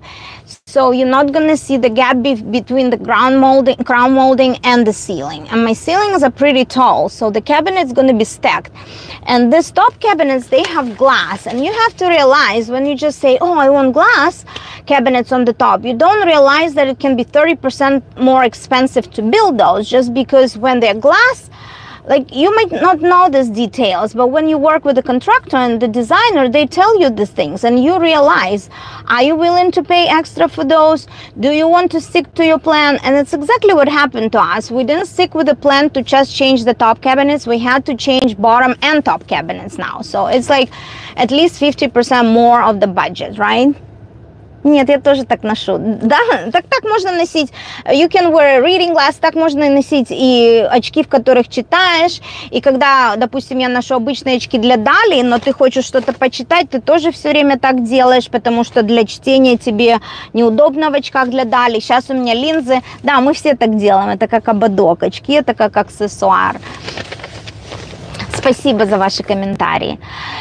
So you're not gonna see the gap between the crown molding and the ceiling. And my ceilings are pretty tall, so the cabinet's gonna be stacked. And these top cabinets, they have glass, and you have to realize when you just say, oh, I want glass cabinets on the top, you don't realize that it can be 30% more expensive to build those, just because when they're glass, like, you might not know these details, but when you work with the contractor and the designer, they tell you these things, and you realize, are you willing to pay extra for those? Do you want to stick to your plan? And it's exactly what happened to us. We didn't stick with the plan to just change the top cabinets. We had to change bottom and top cabinets now. So it's like at least 50% more of the budget, right? Нет, я тоже так ношу. Да, так можно носить. You can wear a reading glass, так можно носить и очки, в которых читаешь. И когда, допустим, я ношу обычные очки для Дали, но ты хочешь что-то почитать, ты тоже все время так делаешь, потому что для чтения тебе неудобно в очках для Дали. Сейчас у меня линзы. Да, мы все так делаем. Это как ободок. Очки это как аксессуар. Спасибо за ваши комментарии.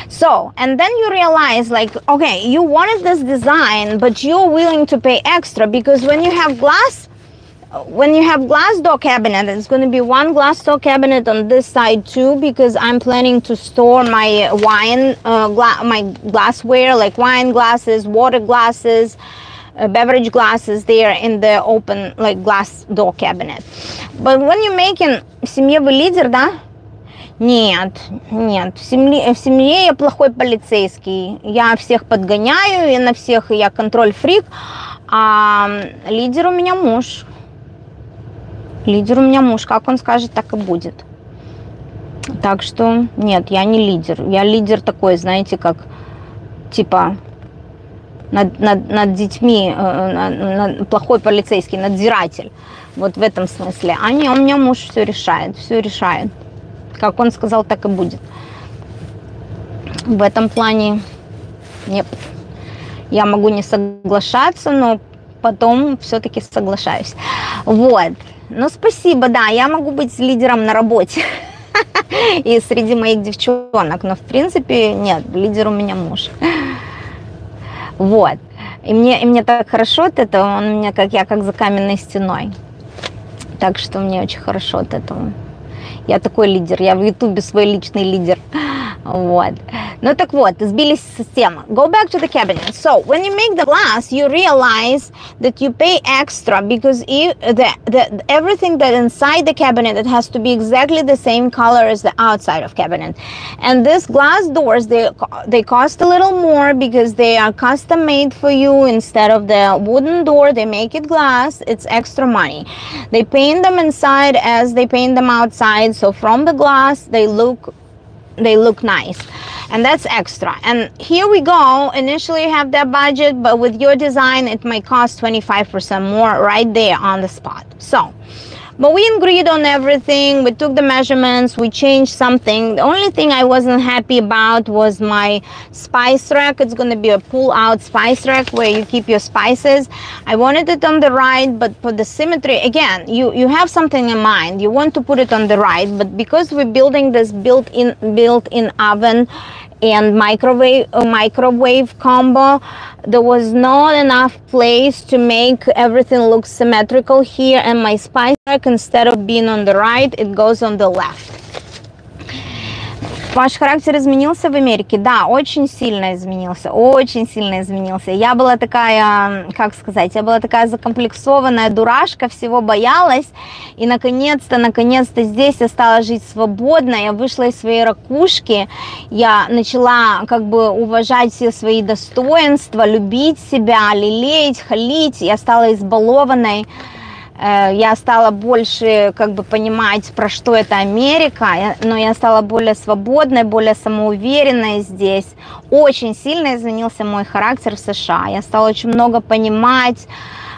So, and then you realize, like, okay, you wanted this design, but you're willing to pay extra, because when you have glass door cabinet, it's going to be one glass door cabinet on this side too, because I'm planning to store my wine, my glassware, like wine glasses, water glasses, beverage glasses there in the open, like, glass door cabinet. But when you're making, в семье вы лидер, да? Нет, в семье я плохой полицейский. Я всех подгоняю, и на всех я контроль-фрик, а лидер у меня муж. Как он скажет, так и будет. Так что нет, я не лидер. Я лидер такой, знаете, как типа над детьми, плохой полицейский, надзиратель. Вот в этом смысле. А не, у меня муж все решает. Как он сказал, так и будет. В этом плане нет. Я могу не соглашаться, но потом все-таки соглашаюсь. Вот. Ну, спасибо, да, я могу быть лидером на работе и среди моих девчонок, но в принципе нет, лидер у меня муж. Вот. И мне так хорошо от этого, он у меня как за каменной стеной. Так что мне очень хорошо от этого. Я такой лидер, я в Ютубе свой личный лидер. Вот. Ну так вот, сбились с темы. Go back to the cabinet. So, when you make the glass, you realize that you pay extra because everything that inside the cabinet, it has to be exactly the same color as the outside of cabinet. And these glass doors, they cost a little more because they are custom made for you. Instead of the wooden door, they make it glass. It's extra money. They paint them inside as they paint them outside. So from the glass, they look nice, and that's extra. And here we go. Initially you have that budget, but with your design it might cost 25% more right there on the spot. So But we agreed on everything. We took the measurements. We changed something. The only thing I wasn't happy about was my spice rack. It's going to be a pull-out spice rack where you keep your spices. I wanted it on the right, but for the symmetry, again, you have something in mind. You want to put it on the right, but because we're building this built-in oven and microwave combo, there was not enough place to make everything look symmetrical here, and my spice rack, instead of being on the right, it goes on the left. Ваш характер изменился в Америке? Да, очень сильно изменился, очень сильно изменился. Я была такая, как сказать, я была такая закомплексованная дурашка, всего боялась. И наконец-то здесь я стала жить свободно, я вышла из своей ракушки, я начала как бы уважать все свои достоинства, любить себя, лелеять, халить, я стала избалованной. Я стала больше как бы понимать, про что это Америка, но я стала более свободной, более самоуверенной здесь. Очень сильно изменился мой характер в США. Я стала очень много понимать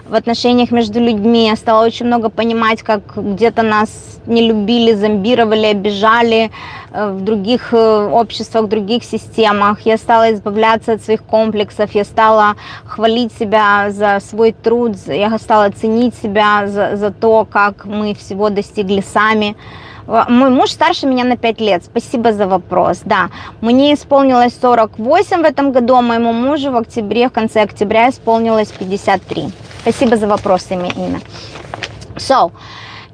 в отношениях между людьми. Я стала очень много понимать, как где-то нас не любили, зомбировали, обижали в других обществах, в других системах. Я стала избавляться от своих комплексов, я стала хвалить себя за свой труд, я стала ценить себя за то, как мы всего достигли сами. Мой муж старше меня на 5 лет. Спасибо за вопрос. Да, мне исполнилось 48 в этом году, а моему мужу в конце октября исполнилось 53. Спасибо за вопрос, имя. So,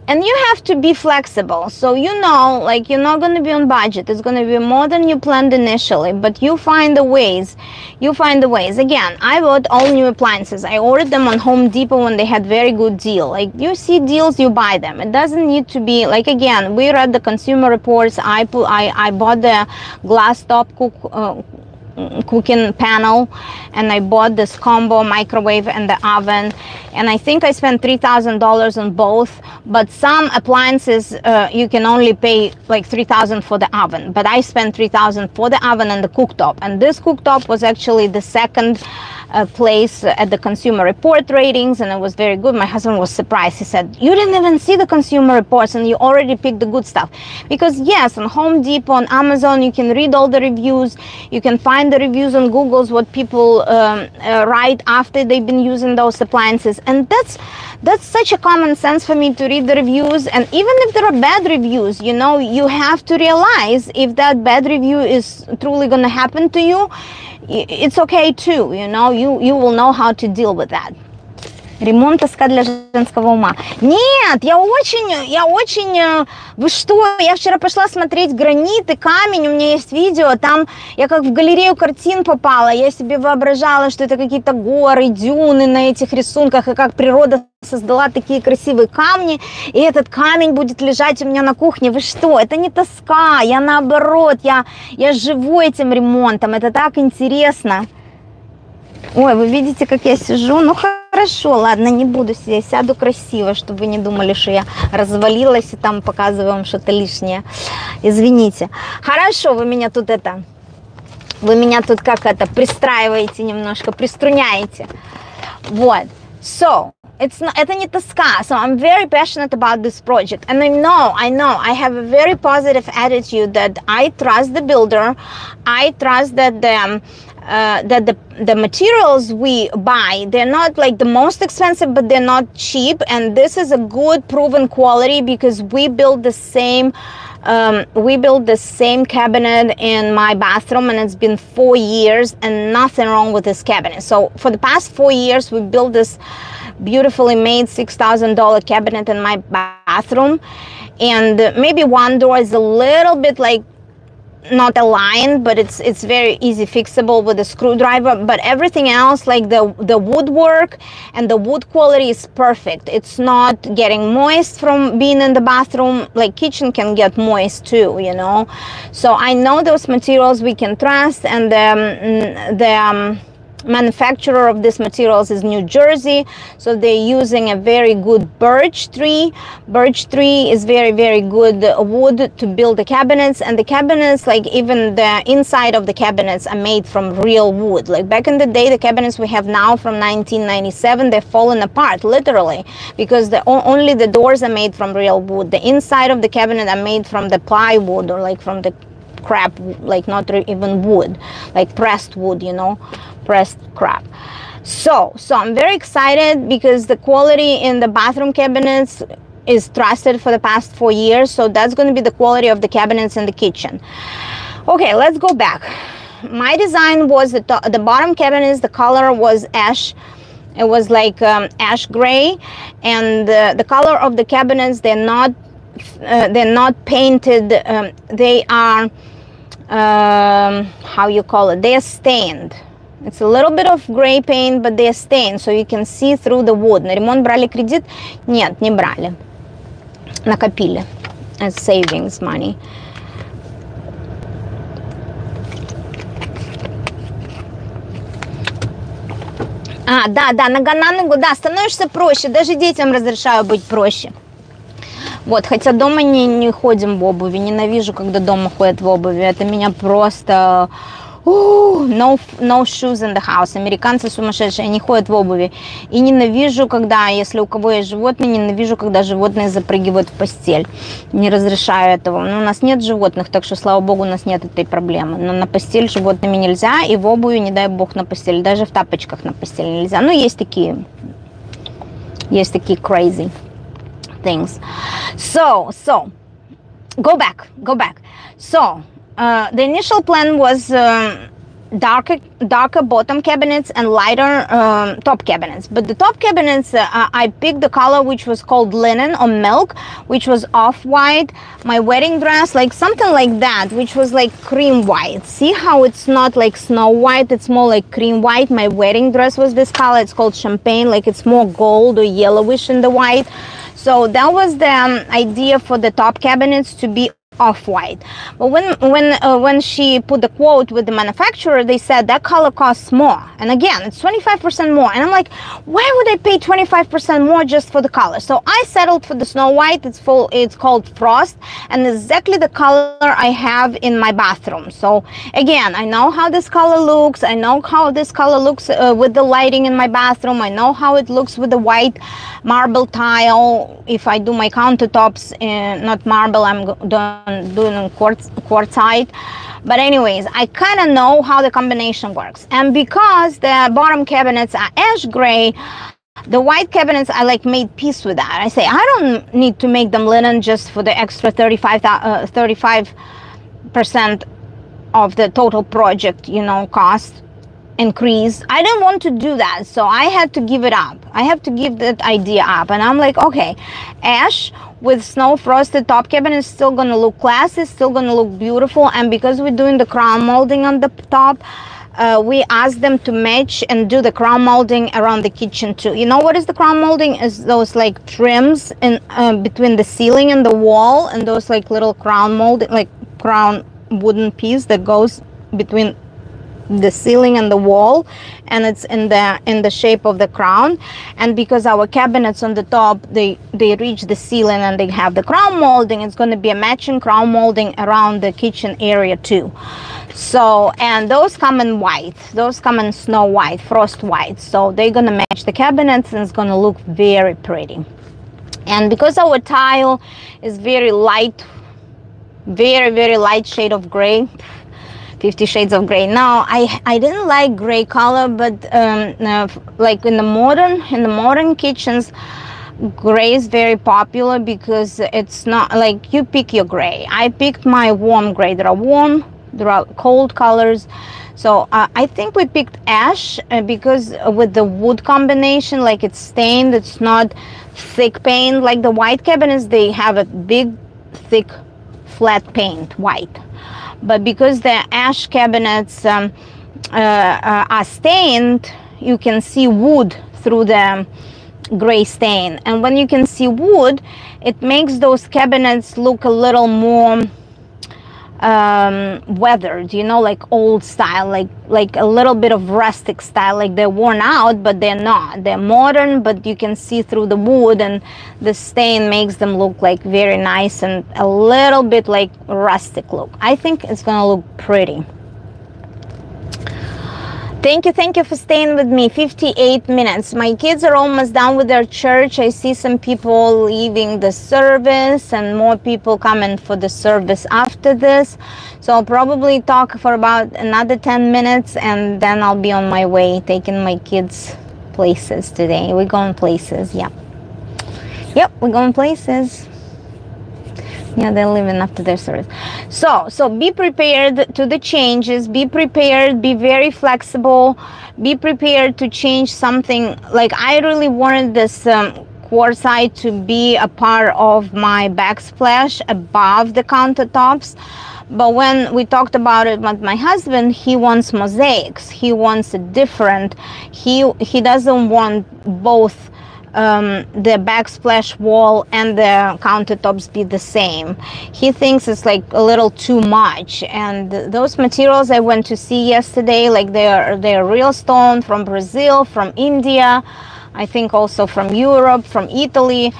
and you have to be flexible. So you know, like, you're not going to be on budget. It's going to be more than you planned initially, but you find the ways. You find the ways. Again, I bought all new appliances. I ordered them on Home Depot when they had very good deal. Like, you see deals, you buy them. It doesn't need to be, like, again, we read the consumer reports. I bought the glass top cooking panel, and I bought this combo microwave and the oven, and I think I spent $3,000 on both. But some appliances you can only pay like $3,000 for the oven, but I spent $3,000 for the oven and the cooktop, and this cooktop was actually the second place at the consumer report ratings, and it was very good. My husband was surprised. He said, you didn't even see the consumer reports and you already picked the good stuff. Because yes, on Home Depot, on Amazon, you can read all the reviews. You can find the reviews on Google's, what people write after they've been using those appliances. And that's such a common sense for me, to read the reviews. And even if there are bad reviews, you know, you have to realize if that bad review is truly going to happen to you, it's okay too, you know, you will know how to deal with that. Ремонт тоска для женского ума. Нет, я очень, вы что, я вчера пошла смотреть гранит и камень, у меня есть видео, там я как в галерею картин попала, я себе воображала, что это какие-то горы, дюны на этих рисунках, и как природа создала такие красивые камни, и этот камень будет лежать у меня на кухне. Вы что, это не тоска, я наоборот, я живу этим ремонтом, это так интересно. Ой, вы видите, как я сижу? Ну хорошо, ладно, не буду сидеть, сяду красиво, чтобы вы не думали, что я развалилась и там показываю вам что-то лишнее. Извините. Хорошо, вы меня тут как это, пристраиваете немножко, приструняете. Вот. So, это не тоска. So I'm very passionate about this project, and I know I have a very positive attitude that I trust the builder. I trust that the materials we buy, they're not like the most expensive, but they're not cheap, and this is a good proven quality because we built the same cabinet in my bathroom, and it's been 4 years and nothing wrong with this cabinet. So for the past 4 years we built this beautifully made $6,000 cabinet in my bathroom, and maybe one door is a little bit like not aligned, but it's very easy fixable with a screwdriver. But everything else, like the woodwork and the wood quality, is perfect. It's not getting moist from being in the bathroom. Like kitchen can get moist too, you know. So I know those materials we can trust, and manufacturer of these materials is New Jersey, so they're using a very good birch tree. Birch tree is very, very good wood to build the cabinets, and the cabinets, like even the inside of the cabinets, are made from real wood. Like back in the day, the cabinets we have now from 1997, they've fallen apart literally, because only the doors are made from real wood. The inside of the cabinet are made from the plywood, or like from the crap, like not even wood, like pressed wood, you know, pressed crap. So I'm very excited because the quality in the bathroom cabinets is trusted for the past 4 years. So that's going to be the quality of the cabinets in the kitchen. Okay, let's go back. My design was the bottom cabinets, the color was ash. It was like ash gray, and the color of the cabinets, they're not painted, they are how you call it, they are stained. It's a little bit of gray paint, but they are stained, so you can see through the wood. На ремонт брали кредит? Нет, не брали. Накопили. As savings money. Да, нога на ногу, да, становишься проще. Даже детям разрешаю быть проще. Вот, хотя дома не ходим в обуви, ненавижу, когда дома ходят в обуви, это меня просто... No shoes in the house. Американцы сумасшедшие, они ходят в обуви. И ненавижу, когда, если у кого есть животные, ненавижу, когда животные запрыгивают в постель. Не разрешаю этого. Но у нас нет животных, так что, слава богу, у нас нет этой проблемы. Но на постель с животными нельзя, и в обуви, не дай бог, на постель. Даже в тапочках на постель нельзя. Ну, есть такие crazy things. So, go back. So, the initial plan was darker bottom cabinets and lighter top cabinets. But the top cabinets, I picked the color which was called linen or milk, which was off-white. My wedding dress, like something like that, which was like cream white. See how it's not like snow white, it's more like cream white. My wedding dress was this color, it's called champagne, like it's more gold or yellowish in the white. So that was the idea for the top cabinets, to be off-white. But when she put the quote with the manufacturer, they said that color costs more, and again it's 25% more, and I'm like, why would I pay 25% more just for the color? So I settled for the snow white. It's called Frost, and exactly the color I have in my bathroom. So again, I know how this color looks, I know how this color looks with the lighting in my bathroom, I know how it looks with the white marble tile. If I do my countertops not marble, I'm doing quartzite. But anyways, I kind of know how the combination works. And because the bottom cabinets are ash gray, the white cabinets, I like made peace with that. I say I don't need to make them linen just for the extra 35% of the total project, you know, cost increase. I didn't want to do that, so I had to give it up. I have to give that idea up, and I'm like, okay, ash with snow frosted top cabinet is still gonna look classy, still gonna look beautiful. And because we're doing the crown molding on the top, we asked them to match and do the crown molding around the kitchen too. You know what is the crown molding? Is those like trims in between the ceiling and the wall, and those like little crown molding, like crown wooden piece that goes between the ceiling and the wall, and it's in the shape of the crown. And because our cabinets on the top, they reach the ceiling and they have the crown molding, it's going to be a matching crown molding around the kitchen area too. So, and those come in white, those come in snow white, frost white, so they're going to match the cabinets, and it's going to look very pretty. And because our tile is very light, very light shade of gray, 50 Shades of Gray. Now, I didn't like gray color, but like in the modern kitchens, gray is very popular because it's not like you pick your gray. I picked my warm gray. There are warm, there are cold colors. So I think we picked ash because with the wood combination, like it's stained, it's not thick paint. Like the white cabinets, they have a big, thick, flat paint, white. But because the ash cabinets are stained, you can see wood through the gray stain. And when you can see wood, it makes those cabinets look a little more weathered, you know, like old style, like a little bit of rustic style, like they're worn out, but they're not. They're modern, but you can see through the wood, and the stain makes them look like very nice and a little bit like rustic look. I think it's gonna look pretty. Thank you for staying with me. 58 minutes. My kids are almost done with their church. I see some people leaving the service and more people coming for the service after this. So I'll probably talk for about another 10 minutes and then I'll be on my way taking my kids places today. We're going places, yeah. Yep, we're going places. Yeah, they're leaving after their service. So be prepared to the changes. Be prepared. Be very flexible. Be prepared to change something. Like, I really wanted this quartzite to be a part of my backsplash above the countertops. But when we talked about it with my husband, he wants mosaics. He wants it different. He doesn't want both the backsplash wall and the countertops be the same. He thinks it's like a little too much. And those materials I went to see yesterday, like they're real stone from Brazil, from India, I think also from Europe, from Italy.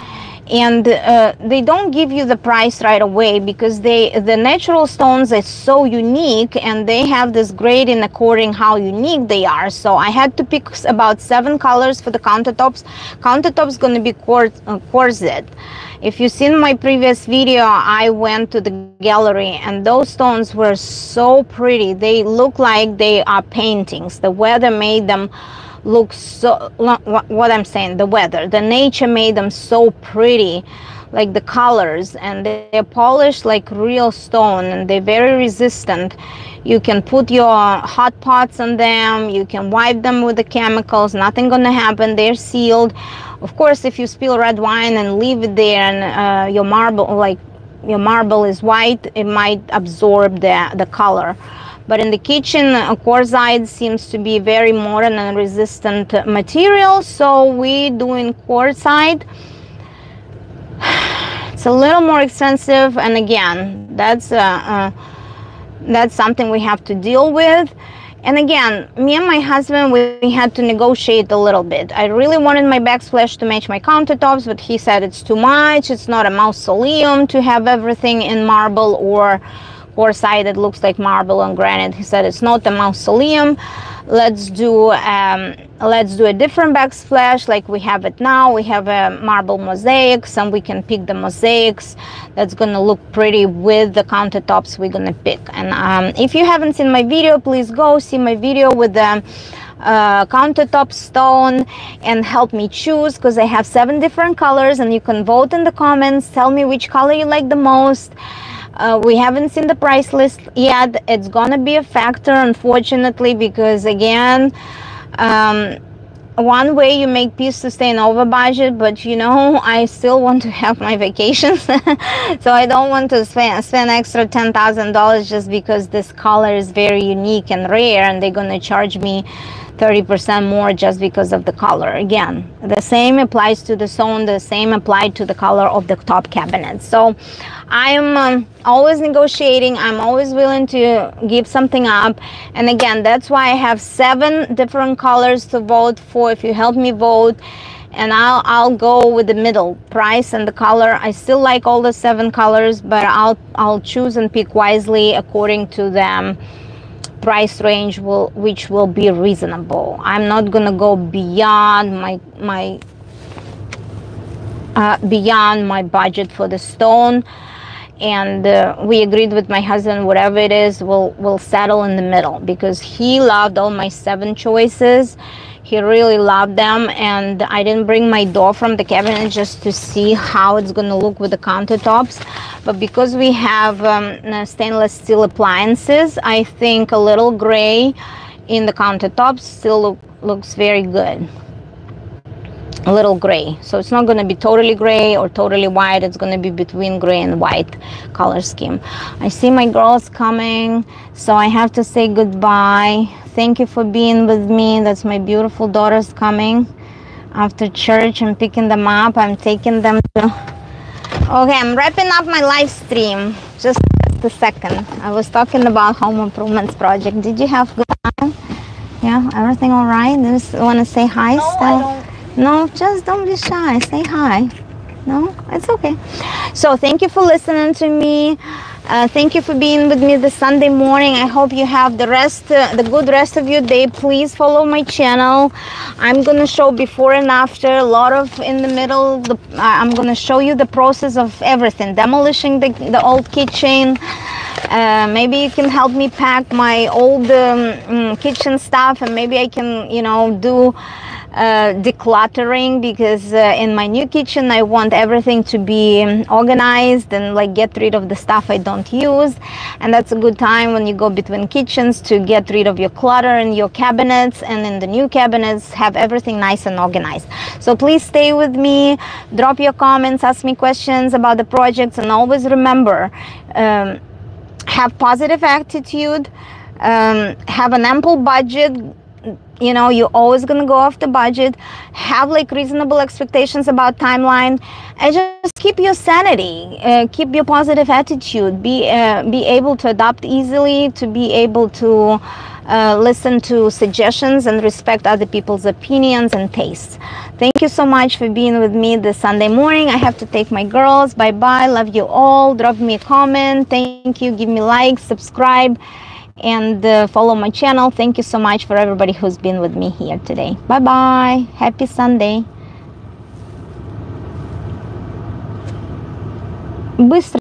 And they don't give you the price right away because the natural stones are so unique and they have this grading according how unique they are. So I had to pick about 7 colors for the countertops. Countertops going to be quartzite. If you've seen my previous video, I went to the gallery and those stones were so pretty. They look like they are paintings. The weather made them look so, what I'm saying, the weather, the nature made them so pretty, like the colors, and they're polished like real stone and they're very resistant. You can put your hot pots on them, you can wipe them with the chemicals, nothing gonna happen. They're sealed. Of course, if you spill red wine and leave it there and your marble is white, it might absorb the color. But in the kitchen, quartzite seems to be very modern and resistant material, so we're doing quartzite. It's a little more expensive, and again, that's something we have to deal with. And again, me and my husband, we had to negotiate a little bit. I really wanted my backsplash to match my countertops, but he said it's too much. It's not a mausoleum to have everything in marble or quartzite that looks like marble and granite. He said it's not a mausoleum. Let's do a different backsplash like we have it now. We have a marble mosaics and we can pick the mosaics that's gonna look pretty with the countertops we're gonna pick. And if you haven't seen my video, please go see my video with the countertop stone and help me choose, because I have 7 different colors and you can vote in the comments. Tell me which color you like the most. We haven't seen the price list yet. It's gonna be a factor, unfortunately, because again, one way you make peace to stay in over budget, but you know, I still want to have my vacations. So I don't want to spend extra $10,000 just because this color is very unique and rare and they're gonna charge me 30% more just because of the color. Again, the same applies to the stone, the same applied to the color of the top cabinet. So I'm always negotiating. I'm always willing to give something up. And again, that's why I have 7 different colors to vote for. If you help me vote, and I'll go with the middle price and the color. I still like all the 7 colors, but I'll choose and pick wisely according to the price range which will be reasonable. I'm not gonna go beyond beyond my budget for the stone. And we agreed with my husband, whatever it is, we'll settle in the middle, because he loved all my 7 choices. He really loved them, and I didn't bring my door from the cabinet just to see how it's going to look with the countertops. But because we have stainless steel appliances, I think a little gray in the countertops still looks very good. A little gray, so it's not going to be totally gray or totally white. It's going to be between gray and white color scheme. I see my girls coming, so I have to say goodbye. Thank you for being with me. That's my beautiful daughters coming after church. I'm picking them up. I'm taking them to... Okay, I'm wrapping up my live stream. Just just a second. I was talking about home improvements project. Did you have good time? Yeah, everything all right? Just want to say hi No, still? I don't. No, just don't be shy. Say hi. No, it's okay. So thank you for listening to me. Thank you for being with me this Sunday morning. I hope you have the good rest of your day. Please follow my channel. I'm gonna show before and after, a lot of in the middle. I'm gonna show you the process of everything, demolishing the old kitchen. Maybe you can help me pack my old kitchen stuff, and maybe I can, do decluttering, because in my new kitchen I want everything to be organized and like get rid of the stuff I don't use. And that's a good time when you go between kitchens to get rid of your clutter in your cabinets, and in the new cabinets have everything nice and organized. So please stay with me, drop your comments, ask me questions about the projects, and always remember, have positive attitude, have an ample budget. You're always gonna go off the budget. Have like reasonable expectations about timeline, and just keep your sanity, keep your positive attitude, be able to adapt easily, to be able to listen to suggestions and respect other people's opinions and tastes. Thank you so much for being with me this Sunday morning. I have to take my girls. Bye bye. Love you all. Drop me a comment. Thank you. Give me likes, subscribe, and follow my channel. Thank you so much for everybody who's been with me here today. Bye bye. Happy Sunday. Быстро